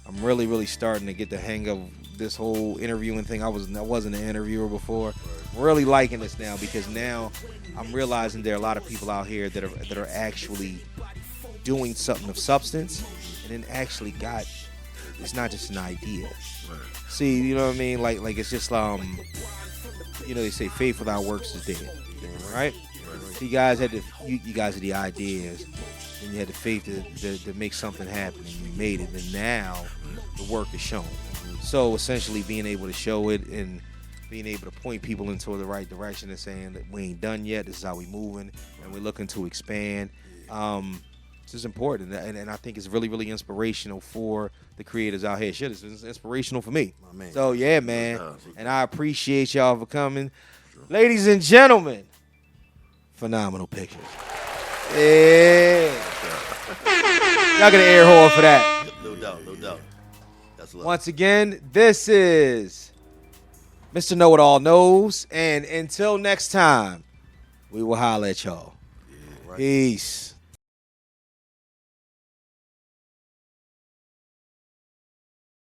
I'm really starting to get the hang of this whole interviewing thing. I wasn't an interviewer before. I'm really liking this now because now I'm realizing there are a lot of people out here that are actually doing something of substance and then actually it's not just an idea. See, you know what I mean? Like it's just they say faith without works is dead. Right? So you guys had you guys had the ideas and you had the faith to make something happen and you made it, and now the work is shown. So essentially being able to show it and being able to point people into the right direction and saying that we ain't done yet, this is how we moving and we're looking to expand. This is important, and I think it's really inspirational for the creators out here. Shit, it's inspirational for me. My man. So yeah, man, and I appreciate y'all for coming. Ladies and gentlemen, phenomenal pictures. Yeah. Y'all get an air horn for that. No doubt. That's love. Once again, this is Mr. Know-It-All Knows, and until next time, we will holler at y'all. Right. Peace.